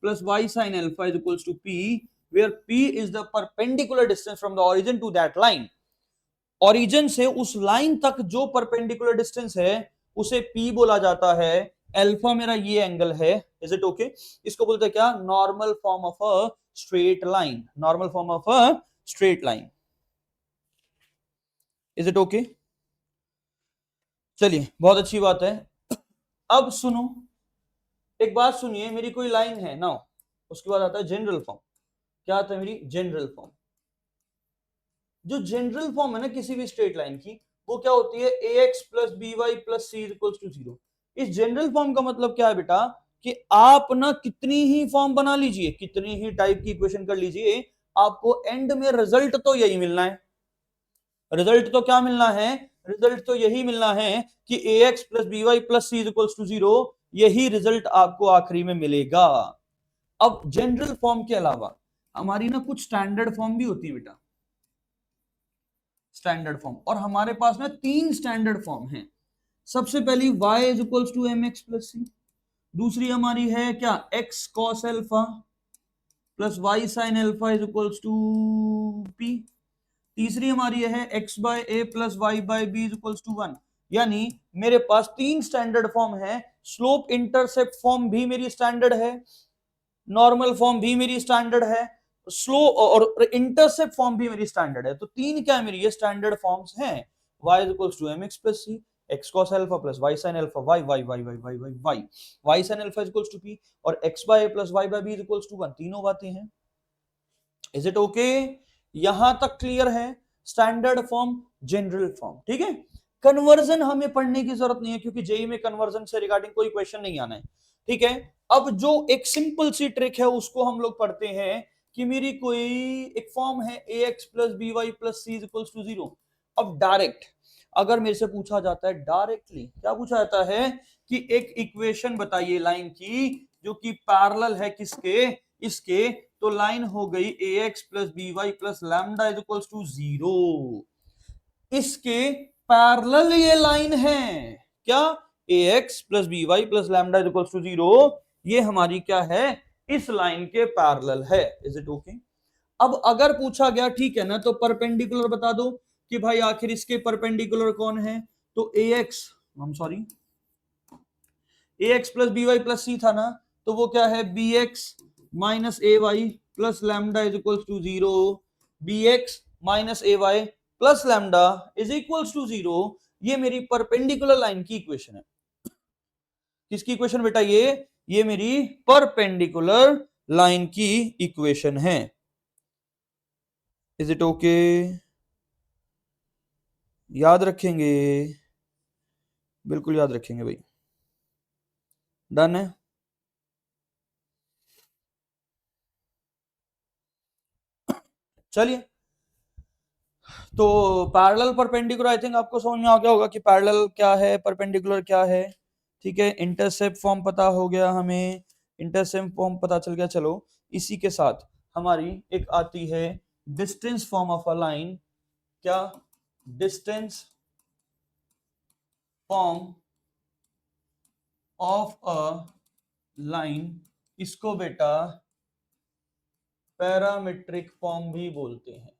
plus y sin alpha is equals to p, where p is the perpendicular distance from the origin to that line. origin से उस लाइन तक जो परपेंडिकुलर डिस्टेंस है उसे p बोला जाता है। अल्फा मेरा ये एंगल है। Is it okay? इसको बोलते हैं क्या? Normal form of a straight line. Normal form of a straight line. Is it okay? चलिए, बहुत अच्छी बात है। अब सुनो, एक बात सुनिए, मेरी कोई लाइन है ना, उसके बाद आता है जनरल फॉर्म। क्या आता है मेरी? General form. जो जनरल फॉर्म है ना किसी भी स्ट्रेट लाइन की, वो क्या होती है? ax plus b y plus c equals to zero. इस जनरल फॉर्म का मतलब क्या है बेटा? कि आप ना कितनी ही फॉर्म बना लीजिए, कितनी ही टाइप की इक्वेशन कर लीजिए, आपको एंड में रिजल्ट तो यही मिलना है। रिजल्ट तो क्या मिलना है? रिजल्ट तो यही मिलना है कि ax plus b y plus c equals to zero. यही रिजल्ट आपको आखिरी में मिलेगा। अब जनरल फॉर्म के अलावा हमारी ना कुछ स्टैंडर्ड फॉर्म भी होती है बेटा, स्टैंडर्ड फॉर्म। और हमारे पास में तीन स्टैंडर्ड फॉर्म हैं। सबसे पहली y is equals to m x plus c. दूसरी हमारी है क्या? x cos alpha plus y sin alpha is equals to p। तीसरी हमारी है x by a plus y by b is equals to one. यानी मेरे पास तीन स्टैंडर्ड फॉर्म है। स्लोप इंटरसेप्ट फॉर्म भी मेरी स्टैंडर्ड है, नॉर्मल फॉर्म भी मेरी स्टैंडर्ड है, स्लो और इंटरसेप्ट फॉर्म भी मेरी स्टैंडर्ड है। तो तीन क्या है मेरी? ये स्टैंडर्ड फॉर्म्स हैं। y is equals to mx plus c, x cos alpha plus y sin alpha, y y y y y y y y sin alpha is equals to p, और x by a plus y by b is equals to 1। तीनों बातें हैं। Is it okay? यहां तक clear है? Standard form, general form. ठीक है, conversion हमें पढ़ने की जरूरत नहीं है क्योंकि जेई में कन्वर्जन से रिगार्डिंग कोई क्वेश्चन नहीं आना है। ठीक है, अब जो एक सिंपल सी ट्रिक है उसको हम लोग पढ़ते हैं कि मेरी कोई एक फॉर्म है ax plus b y plus c equals to zero. अब डायरेक्ट अगर मेरे से पूछा जाता है, डायरेक्टली क्या पूछा जाता है कि एक इक्वेशन बताइए लाइन की जो कि पैरेलल है किसके? इसके। तो लाइन हो गई ax plus b y plus lambda is equals to 0। इसके पैरेलल ये लाइन है क्या, ax plus b y plus lambda is equals to 0, ये हमारी क्या है, इस लाइन के पैरेलल है। Is it okay? अब अगर पूछा गया ठीक है ना, तो परपेंडिकुलर बता दो कि भाई आखिर इसके परपेंडिकुलर कौन है, तो ax, हम sorry, ax plus b y plus c था ना, तो वो क्या है, bx minus a y plus lambda is equal to 0, bx minus a y plus lambda is equal to 0। ये मेरी परपेंडिकुलर लाइन की इक्वेशन है। किसकी इक्वेशन बेटा, ये मेरी परपेंडिकुलर लाइन की इक्वेशन है। Is it okay? याद रखेंगे, बिल्कुल याद रखेंगे भाई। डन है? चलिए, तो पैरेलल परपेंडिकुलर आई थिंक आपको समझ में आ गया होगा कि पैरेलल क्या है, परपेंडिकुलर क्या है। ठीक है, इंटरसेप्ट फॉर्म पता हो गया हमें, इंटरसेप्ट फॉर्म पता चल गया। चलो इसी के साथ हमारी एक आती है distance form of a line. क्या? Distance form of a line, इसको बेटा पैरामीट्रिक फॉर्म भी बोलते हैं।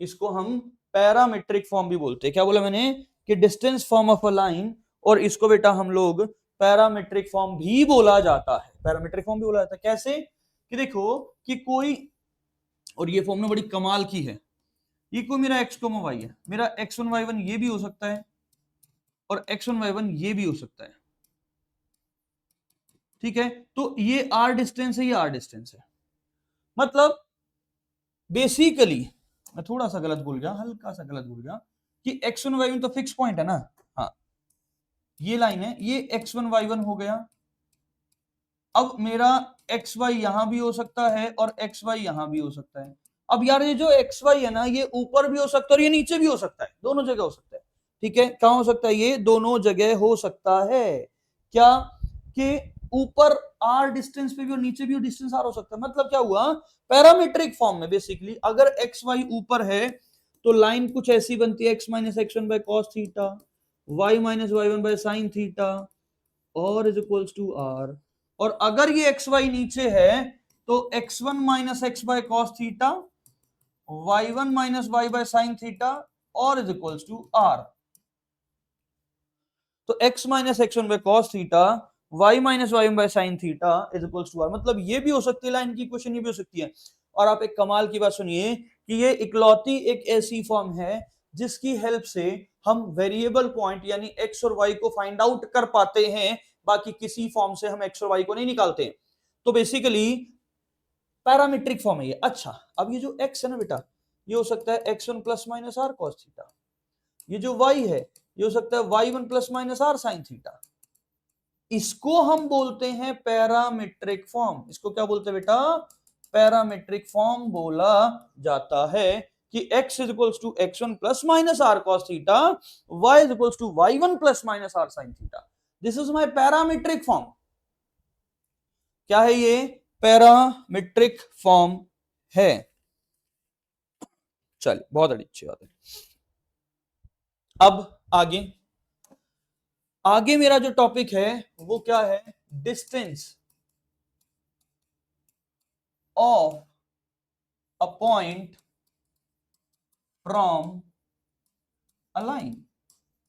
इसको हम पैरामीट्रिक फॉर्म भी बोलते हैं। क्या बोला मैंने, कि distance form of a line, और इसको बेटा हम लोग पैरामीट्रिक फॉर्म भी बोला जाता है। पैरामीट्रिक फॉर्म भी बोला जाता है। कैसे? कि देखो कि कोई, और ये फॉर्म में बड़ी कमाल की है, ये कोई मेरा x, y है, मेरा x1 y1 ये भी हो सकता है और x1 y1 ये भी हो सकता है। ठीक है, तो ये r डिस्टेंस है, ये r डिस्टेंस है। मतलब बेसिकली, मैं थोड़ा सा गलत भूल गया, हल्का सा गलत भूल गया, कि x1 y1 तो फिक्स पॉइंट है ना। हाँ, ये लाइन है, ये x1 y1 हो गया। अब मेरा xy यहां भी हो सकता है और xy यहां भी हो सकता है। अब यार ये जो xy है ना, ये ऊपर भी हो सकता है और ये नीचे भी हो सकता है, दोनों जगह हो सकता है। ठीक है, कहां हो सकता है, ये दोनों जगह हो सकता है। क्या? कि ऊपर r डिस्टेंस पे भी और नीचे भी डिस्टेंस r हो सकता है। मतलब क्या हुआ, पैरामीट्रिक फॉर्म में बेसिकली अगर xy ऊपर है तो लाइन कुछ ऐसी बनती है, x minus x1 by cos theta, y minus y1 by sine theta, और इज इक्वल्स टू r। और अगर ये xy नीचे है तो x1 minus x by cos theta, y1 minus y by sine theta, और इज इक्वल्स टू r। तो x minus x1 by cos theta, y minus y1 by sine theta is equals to r। मतलब ये भी हो सकती है line की equation, ये भी हो सकती है। और आप एक कमाल की बात सुनिए कि ये इकलौती एक ऐसी फॉर्म है जिसकी हेल्प से हम वेरिएबल पॉइंट यानी x और y को फाइंड आउट कर पाते हैं। बाकी किसी फॉर्म से हम x और y को नहीं निकालते। तो बेसिकली पैरामीट्रिक फॉर्म है ये। अच्छा, अब ये जो x है ना बेटा, ये हो सकता है x1 plus minus r cos theta. ये जो y है, ये हो सकता है y1 plus minus r sine theta. इसको हम बोलते हैं पैरामीट्रिक फॉर्म। इसको क्या बोलते हैं बेटा, पैरामीट्रिक फॉर्म बोला जाता है। कि x is equals to x1 plus minus r cos theta, y is equals to y1 plus minus r sine theta. This is my parametric form. क्या है ये, पैरामीट्रिक फॉर्म है। चलिए, बहुत अच्छी बात है। अब आगे आगे मेरा जो टॉपिक है वो क्या है, distance of a point from a line.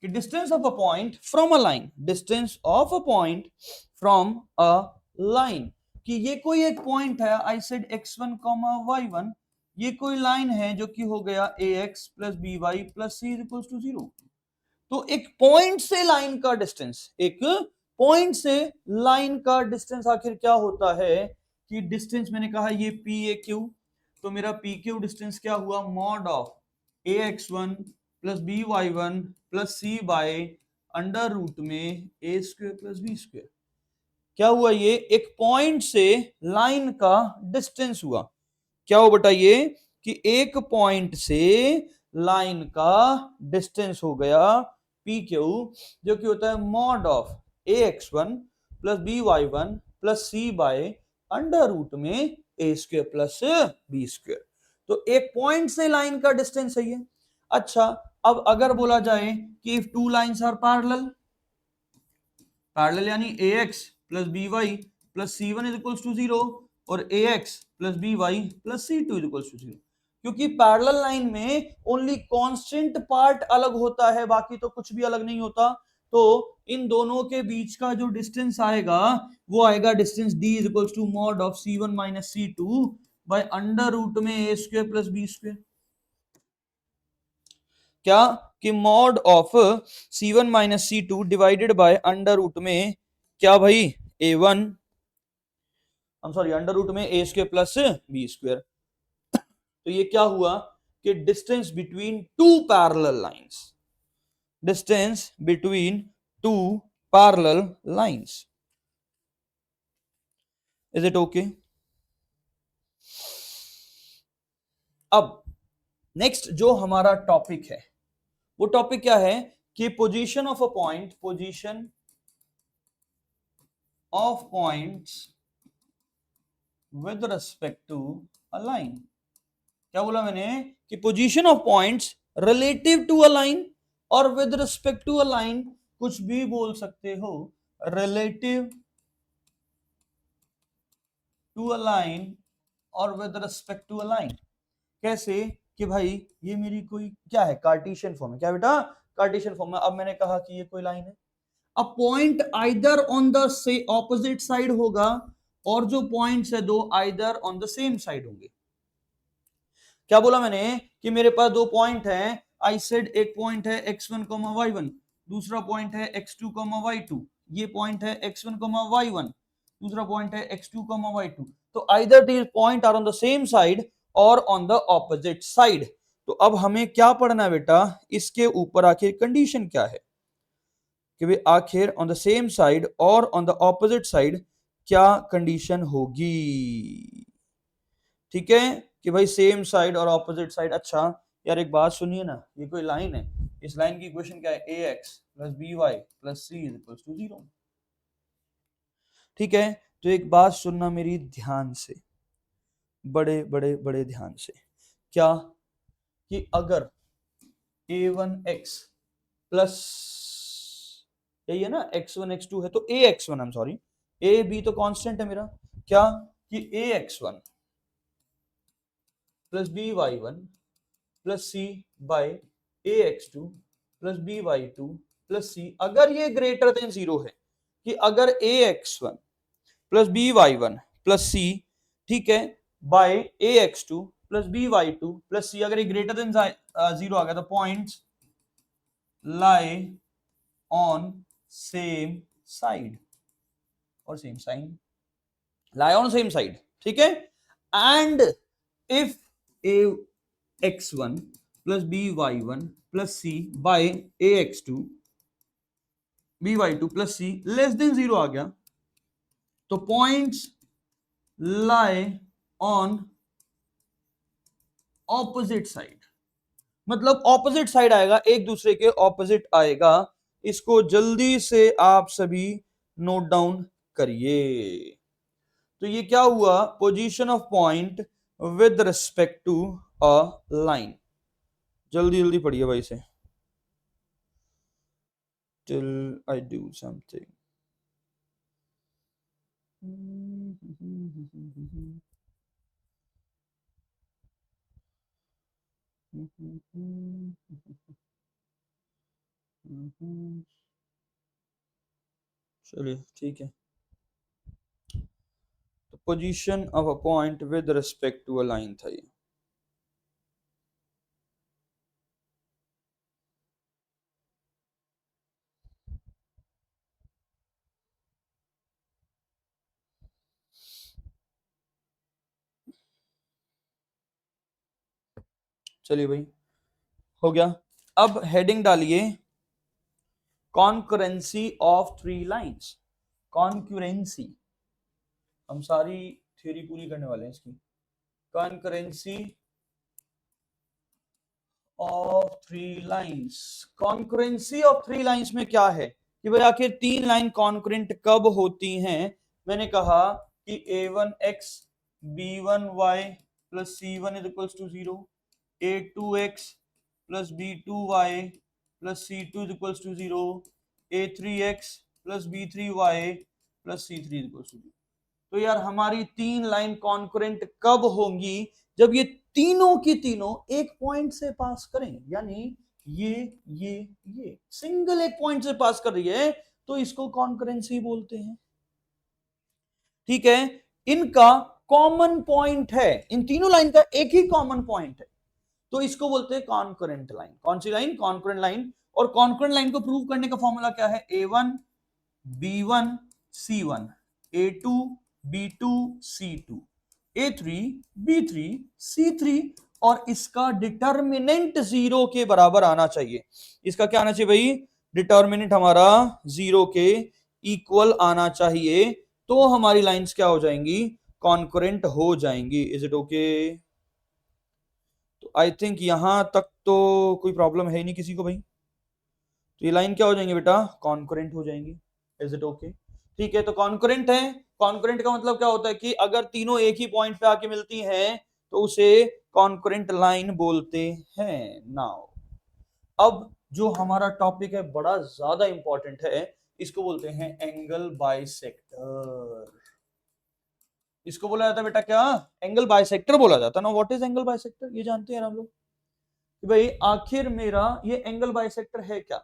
कि distance of a point from a line, distance of a point from a line, कि ये कोई एक पॉइंट है, आई सेड x1 y1, ये कोई लाइन है जो कि हो गया ax plus b y plus c equal to 0। तो एक पॉइंट से लाइन का डिस्टेंस, एक पॉइंट से लाइन का डिस्टेंस आखिर क्या होता है, कि डिस्टेंस मैंने कहा ये पी ए क्यू, तो मेरा पी क्यू डिस्टेंस क्या हुआ, mod of a x one plus b y one plus c by under root में a square plus b square. क्या हुआ, ये एक पॉइंट से लाइन का डिस्टेंस हुआ। क्या हो बताइए, कि एक पॉइंट से लाइन का डिस्टेंस हो गया पी क्यू, जो कि होता है mod of a x one plus b y one plus c by under root में a square plus b square. तो एक पॉइंट से लाइन का डिस्टेंस है ये। अच्छा, अब अगर बोला जाए कि if two lines are parallel यानी ax plus b y plus c one is equals to 0 और ax plus b y plus c two is equals to 0, क्योंकि पैरेलल लाइन में ओनली कांस्टेंट पार्ट अलग होता है, बाकी तो कुछ भी अलग नहीं होता। तो इन दोनों के बीच का जो डिस्टेंस आएगा वो आएगा distance d is equals to mod of c1 minus c2 by under root में a square plus b square. क्या कि mod of c1 minus c2 divided by under root में क्या भाई a1 अंडर रूट में a square plus b square. तो ये क्या हुआ कि distance between two parallel lines, distance between two parallel lines. Is it okay? अब नेक्स्ट जो हमारा टॉपिक है वो टॉपिक क्या है कि position of a point, position of points with respect to a line. क्या बोला मैंने कि position of points relative to a line और with respect to a line, कुछ भी बोल सकते हो, रिलेटिव टू अ लाइन और with respect to a line. कैसे कि भाई ये मेरी कोई क्या है, कार्टेशियन फॉर्म है। क्या बेटा? कार्टेशियन फॉर्म है। अब मैंने कहा कि ये कोई लाइन है, अब पॉइंट आइदर ऑन द से ऑपोजिट साइड होगा और जो पॉइंट्स है दो either on the same side होंगे। क्या बोला मैंने कि मेरे पास दो पॉइंट है, आई सेड एक पॉइंट है x1, y1, दूसरा पॉइंट है x2, y2। ये पॉइंट है x1, y1, दूसरा पॉइंट है x2, y2। तो either these point are on the same side और ऑन द ऑपोजिट साइड। तो अब हमें क्या पढ़ना है बेटा, इसके ऊपर आखिर कंडीशन क्या है कि भाई आखिर ऑन द सेम साइड और ऑन द ऑपोजिट साइड क्या कंडीशन होगी। ठीक है कि भाई सेम साइड और ऑपोजिट साइड। अच्छा यार एक बात सुनिए ना, ये कोई लाइन है, इस लाइन की इक्वेशन क्या है, ax plus b y plus c is equal to 0। ठीक है, तो एक बात सुनना मेरी ध्यान से, बड़े बड़े बड़े ध्यान से। क्या कि अगर a1x प्लस, यही है ना x1 x2 है, तो ax1 I am sorry a b तो कांस्टेंट है मेरा, क्या कि ax1 plus b y one plus c by a x two plus b y two plus c, अगर ये ग्रेटर देन 0 है, कि अगर a x one plus b y one plus c, ठीक है, by a x two plus b y two plus c, अगर ये greater than 0 आ गया तो points lie on same side और same sign, lie on same side. ठीक है, and if ax1 plus by1 plus c by ax2 by2 plus c less than 0 आ गया तो points lie on opposite side, मतलब ऑपोजिट साइड आएगा, एक दूसरे के ऑपोजिट आएगा। इसको जल्दी से आप सभी नोट डाउन करिए। तो ये क्या हुआ, position of point with respect to a line. जल्दी जल्दी पढ़िए भाई से, till I do something. चलिए ठीक है, तो position of a point with respect to a line था ये। चलिए भाई हो गया। अब हेडिंग डालिए concurrency of three lines. Concurrency, हम सारी थ्योरी पूरी करने वाले हैं इसकी। Concurrency of three lines, concurrency of three lines में क्या है कि भाई आखिर तीन लाइन कॉन्करेंट कब होती हैं। मैंने कहा कि a1x b1y plus c1 is equals to 0, a2x plus b2y plus c2 is equals to 0, a3x plus b3y plus c3 is equals to 0। तो यार हमारी तीन लाइन कॉन्करेंट कब होंगी? जब ये तीनों की तीनों एक पॉइंट से पास करें, यानी ये सिंगल एक पॉइंट से पास कर रही है तो इसको कॉन्करेंसी बोलते हैं। ठीक है, इनका कॉमन पॉइंट है, इन तीनों लाइन का एक ही कॉमन पॉइंट है, तो इसको बोलते हैं कॉन्करेंट लाइन। कौन सी लाइन? Concurrent line. और कॉन्करेंट लाइन को प्रूव करने का फॉर्मूला क्या है? a1 b1 c1, a2 b2 c2, a3 b3 c3, और इसका डिटर्मिनेंट 0 के बराबर आना चाहिए। इसका क्या आना चाहिए भाई? डिटर्मिनेंट हमारा 0 के इक्वल आना चाहिए, तो हमारी लाइंस क्या हो जाएंगी? कॉन्करेंट हो जाएंगी। Is it okay? तो आई थिंक यहां तक तो कोई प्रॉब्लम है ही नहीं किसी को भाई। तो ये लाइन क्या हो जाएंगे बेटा? कॉन्करेंट हो जाएंगी। Is it okay? ठीक है, तो कॉन्करेंट है। कॉन्करेंट का मतलब क्या होता है कि अगर तीनों एक ही पॉइंट पे आके मिलती हैं तो उसे कॉन्करेंट लाइन बोलते हैं। नाउ अब जो हमारा टॉपिक है बड़ा ज्यादा इंपॉर्टेंट है, इसको बोलते हैं एंगल बाइसेक्टर। इसको बोला जाता है बेटा क्या? एंगल बाइसेक्टर बोला जाता है ना। What is angle bisector? ये जानते हैं हम लोग कि भाई आखिर मेरा ये एंगल बाइसेक्टर है क्या?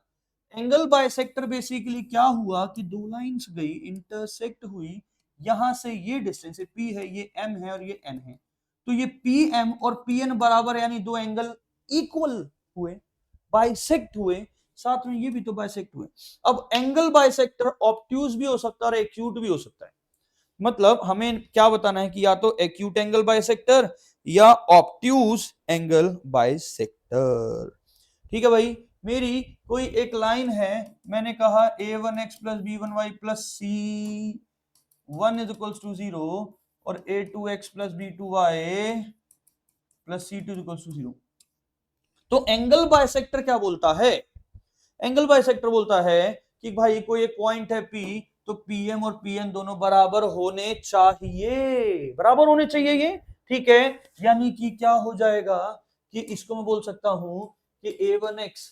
एंगल बाइसेक्टर बेसिकली क्या हुआ कि दो लाइंस गई, इंटरसेक्ट हुई, यहां से ये डिस्टेंस है P है, ये M है और ये N है, तो ये PM और PN बराबर, यानी दो एंगल इक्वल हुए, बाइसेक्ट हुए, साथ में ये भी तो बाइसेक्ट हुए। अब एंगल बाइसेक्टर ऑब्ट्यूज भी हो सकता है और एक्यूट भी हो सकता है। मतलब हमें क्या बताना है कि या तो एक्यूट एंगल बाइसेक्टर या ऑब्ट्यूज एंगल बाइसेक्टर। ठीक है भाई, मेरी कोई एक लाइन है, मैंने कहा a1x plus b1y plus c1 is equals to 0 और a2x plus b2y plus c2 is equals to 0। तो एंगल बाइसेक्टर क्या बोलता है? एंगल बाइसेक्टर बोलता है कि भाई कोई एक पॉइंट है P, तो PM और PN दोनों बराबर होने चाहिए, बराबर होने चाहिए ये। ठीक है, यानी कि क्या हो जाएगा कि इसको मैं बोल सकता हूं कि a1x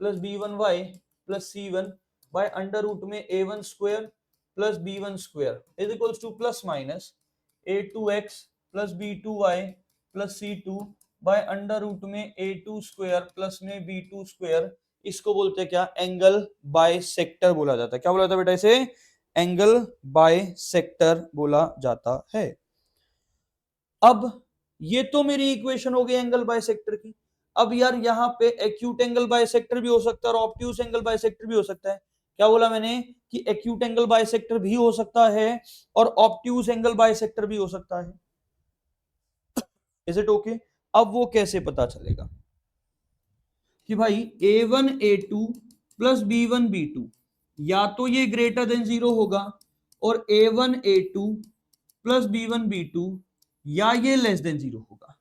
plus b1y plus c1 by under root में a1 square plus b1 square is equals to plus minus a2x plus b2y plus c2 by under root में a2 स्क्वायर प्लस में b2 स्क्वायर। इसको बोलते हैं क्या? Angle bisector बोला जाता है। क्या बोला जाता है बेटा? इसे एंगल बाइसेक्टर बोला जाता है। अब ये तो मेरी इक्वेशन हो गई एंगल बाइसेक्टर की। अब यार यहाँ पे एक्यूट एंगल बाइसेक्टर भी हो सकता है और ऑब्ट्यूज एंगल बाइसेक्टर भी हो सकता है। क्या बोला मैंने? कि एक्यूट एंगल बाइसेक्टर भी हो सकता है और ऑब्ट्यूज एंगल बाइसेक्टर भी हो सकता है। Is it okay? अब वो कैसे पता चलेगा कि भाई a1 a2 plus b1 b2 या तो ये ग्रेटर देन 0 होगा और a1 a2 plus b1 b2 या ये लेस देन 0 होगा।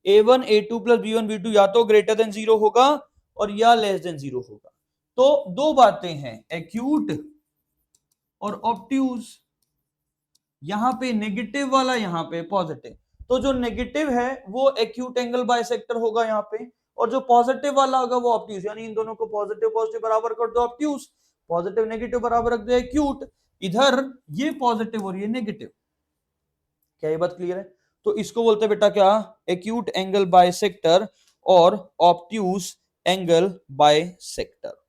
a1 a2 plus b1 b2 या तो ग्रेटर देन 0 होगा और या लेस देन 0 होगा। तो दो बातें हैं, एक्यूट और ऑब्ट्यूज। यहां पे नेगेटिव वाला, यहां पे पॉजिटिव, तो जो नेगेटिव है वो एक्यूट एंगल बाइसेक्टर होगा यहाँ पे, और जो पॉजिटिव वाला होगा वो ऑब्ट्यूज। यानी इन दोनों को पॉजिटिव पॉजिटिव बराबर कर दो ऑब्ट्यूज, पॉजिटिव नेगेटिव बराबर रख दो एक्यूट। इधर ये पॉजिटिव और ये नेगेटिव। क्या ये बात क्लियर है? तो इसको बोलते हैं बेटा क्या? एक्यूट एंगल बाइसेक्टर और ऑब्ट्यूज एंगल बाइसेक्टर।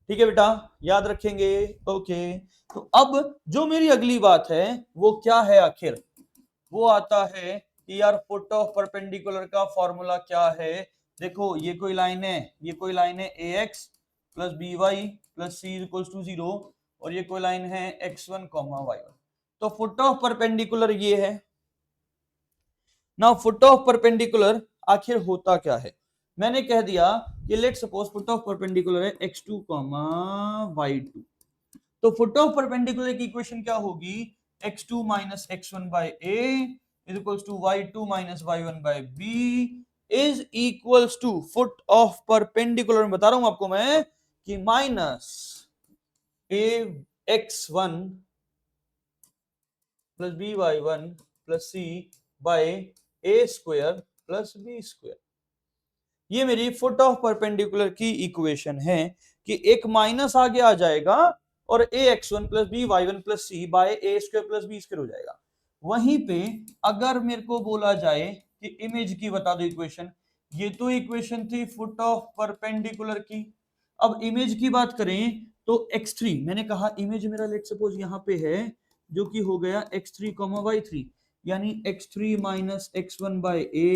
ठीक है बेटा, याद रखेंगे। ओके, तो अब जो मेरी अगली बात है वो क्या है आखिर? वो आता है कि यार फुट ऑफ परपेंडिकुलर का फॉर्मूला क्या है। देखो ये कोई लाइन है, ये कोई लाइन है ax plus by plus c equals to 0 और ये कोई लाइन है x1 y1। तो फुट ऑफ परपेंडिकुलर ये है ना। फुट ऑफ परपेंडिकुलर आखिर होता क्या है? मैंने कह दिया कि let suppose foot of perpendicular है x2 y2। तो फुट ऑफ परपेंडिकुलर की इक्वेशन क्या होगी? x2 minus x1 by a is equals to y2 minus y1 by b is equals to foot of perpendicular में बता रहा हूं आपको मैं कि minus a x1 plus b y1 plus c by a square plus b square. ये मेरी foot of perpendicular की इक्वेशन है कि एक माइनस आगे आ जाएगा और a x one plus b y one plus c by a square plus b square हो जाएगा। वहीं पे अगर मेरे को बोला जाए कि इमेज की बता दो इक्वेशन, ये तो इक्वेशन थी फुट ऑफ परपेंडिकुलर की। अब इमेज की बात करें तो x3, मैंने कहा इमेज मेरा लेट सपोज यहाँ पे है जो कि हो गया x3 y3, यानी x3 minus x1 by a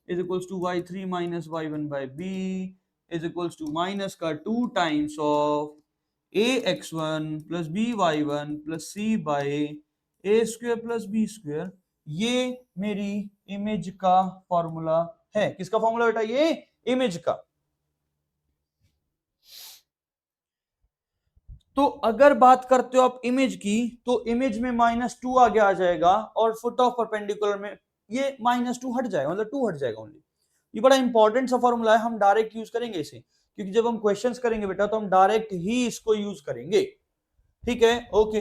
is equals to y3 minus y1 by b is equals to minus का 2 times of a x1 plus b y1 plus c by a square plus b square. ये मेरी image का formula है। किसका formula बेटा? ये image का। तो अगर बात करते हो आप इमेज की, तो इमेज में -2 आगे आ जाएगा और फुट ऑफ परपेंडिकुलर में ये -2 हट जाएगा, मतलब 2 हट जाएगा ओनली। ये बड़ा इंपॉर्टेंट सा फॉर्मूला है, हम डायरेक्ट यूज करेंगे इसे, क्योंकि जब हम क्वेश्चंस करेंगे बेटा तो हम डायरेक्ट ही इसको यूज करेंगे। ठीक है, ओके।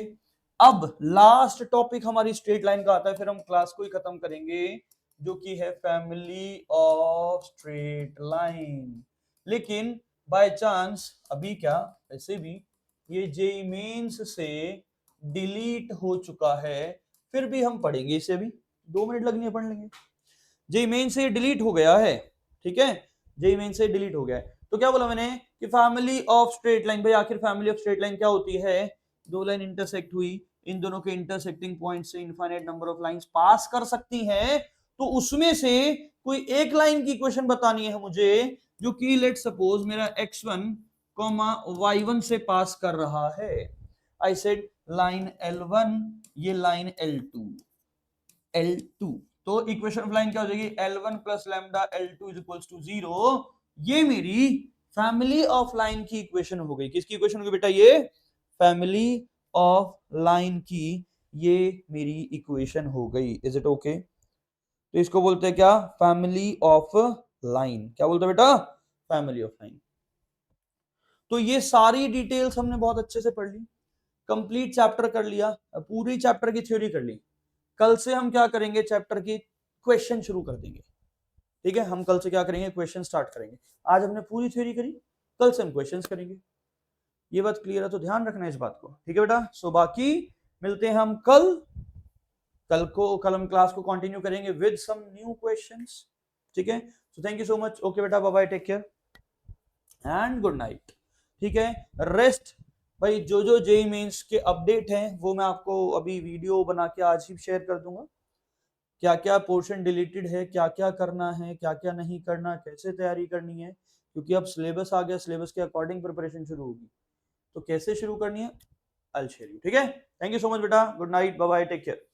अब लास्ट टॉपिक हमारी स्ट्रेट लाइन का आता है, फिर हम क्लास को ही खत्म करेंगे, जो कि है फैमिली ऑफ स्ट्रेट लाइन। लेकिन बाय चांस अभी क्या, ऐसे भी ये जेईई मेंस से डिलीट हो चुका है, फिर भी हम पढ़ेंगे इसे, भी 2 मिनट लगनी है, पढ़ लेंगे। जेईई मेंस से डिलीट हो गया है, ठीक है, जेईई मेंस से डिलीट हो गया है। तो क्या बोला मैंने कि फैमिली ऑफ स्ट्रेट लाइन, भाई आखिर फैमिली ऑफ स्ट्रेट लाइन क्या होती है? दो लाइन इंटरसेक्ट हुई, इन दोनों के इंटरसेक्टिंग पॉइंट से infinite number of lines pass कर सकती हैं, तो उसमें से कोई एक लाइन की इक्वेशन बतानी है मुझे, जो कि लेट सपोज मेरा x1 y1 से पास कर रहा है। आई सेड लाइन L1, ये लाइन L2। तो इक्वेशन ऑफ लाइन क्या हो जाएगी? L1 plus lambda L2 is equals to 0। ये मेरी फैमिली ऑफ लाइन की इक्वेशन हो गई। किसकी इक्वेशन हो गई बेटा? ये फैमिली ऑफ लाइन की ये मेरी इक्वेशन हो गई। Is it okay? तो इसको बोलते हैं क्या? Family of line. क्या बोलते हैं बेटा? Family of line. तो ये सारी डिटेल्स हमने बहुत अच्छे से पढ़ ली, कंप्लीट चैप्टर कर लिया, पूरी चैप्टर की थ्योरी कर ली। कल से हम क्या करेंगे? चैप्टर की क्वेश्चन शुरू कर देंगे। ठीक है, हम कल से क्या करेंगे? क्वेश्चन स्टार्ट करेंगे। आज हमने पूरी थ्योरी करी, कल से हम क्वेश्चंस करेंगे। ये बात क्लियर है? तो ध्यान रखना इस बात को, ठीक है बेटा? सो बाकी मिलते हैं हम कल हम क्लास को कंटिन्यू करेंगे विद सम न्यू क्वेश्चंस। ठीक है, so thank you so much. Okay बेटा, bye bye, take care and good night. ठीक है, रेस्ट। भाई जो जेईई मेंस के अपडेट हैं वो मैं आपको अभी वीडियो बना के आज ही शेयर कर दूंगा। क्या क्या पोर्शन डिलीटेड है, क्या क्या करना है, क्या क्या नहीं करना, कैसे तैयारी करनी है, क्योंकि अब सिलेबस आ गया, सिलेबस के अकॉर्डिंग प्रिपरेशन शुरू होगी। तो कैसे शुरू करनी है, आई विल शेयर यू। ठीक है, थैंक यू सो मच बेटा, good night, bye bye, take care.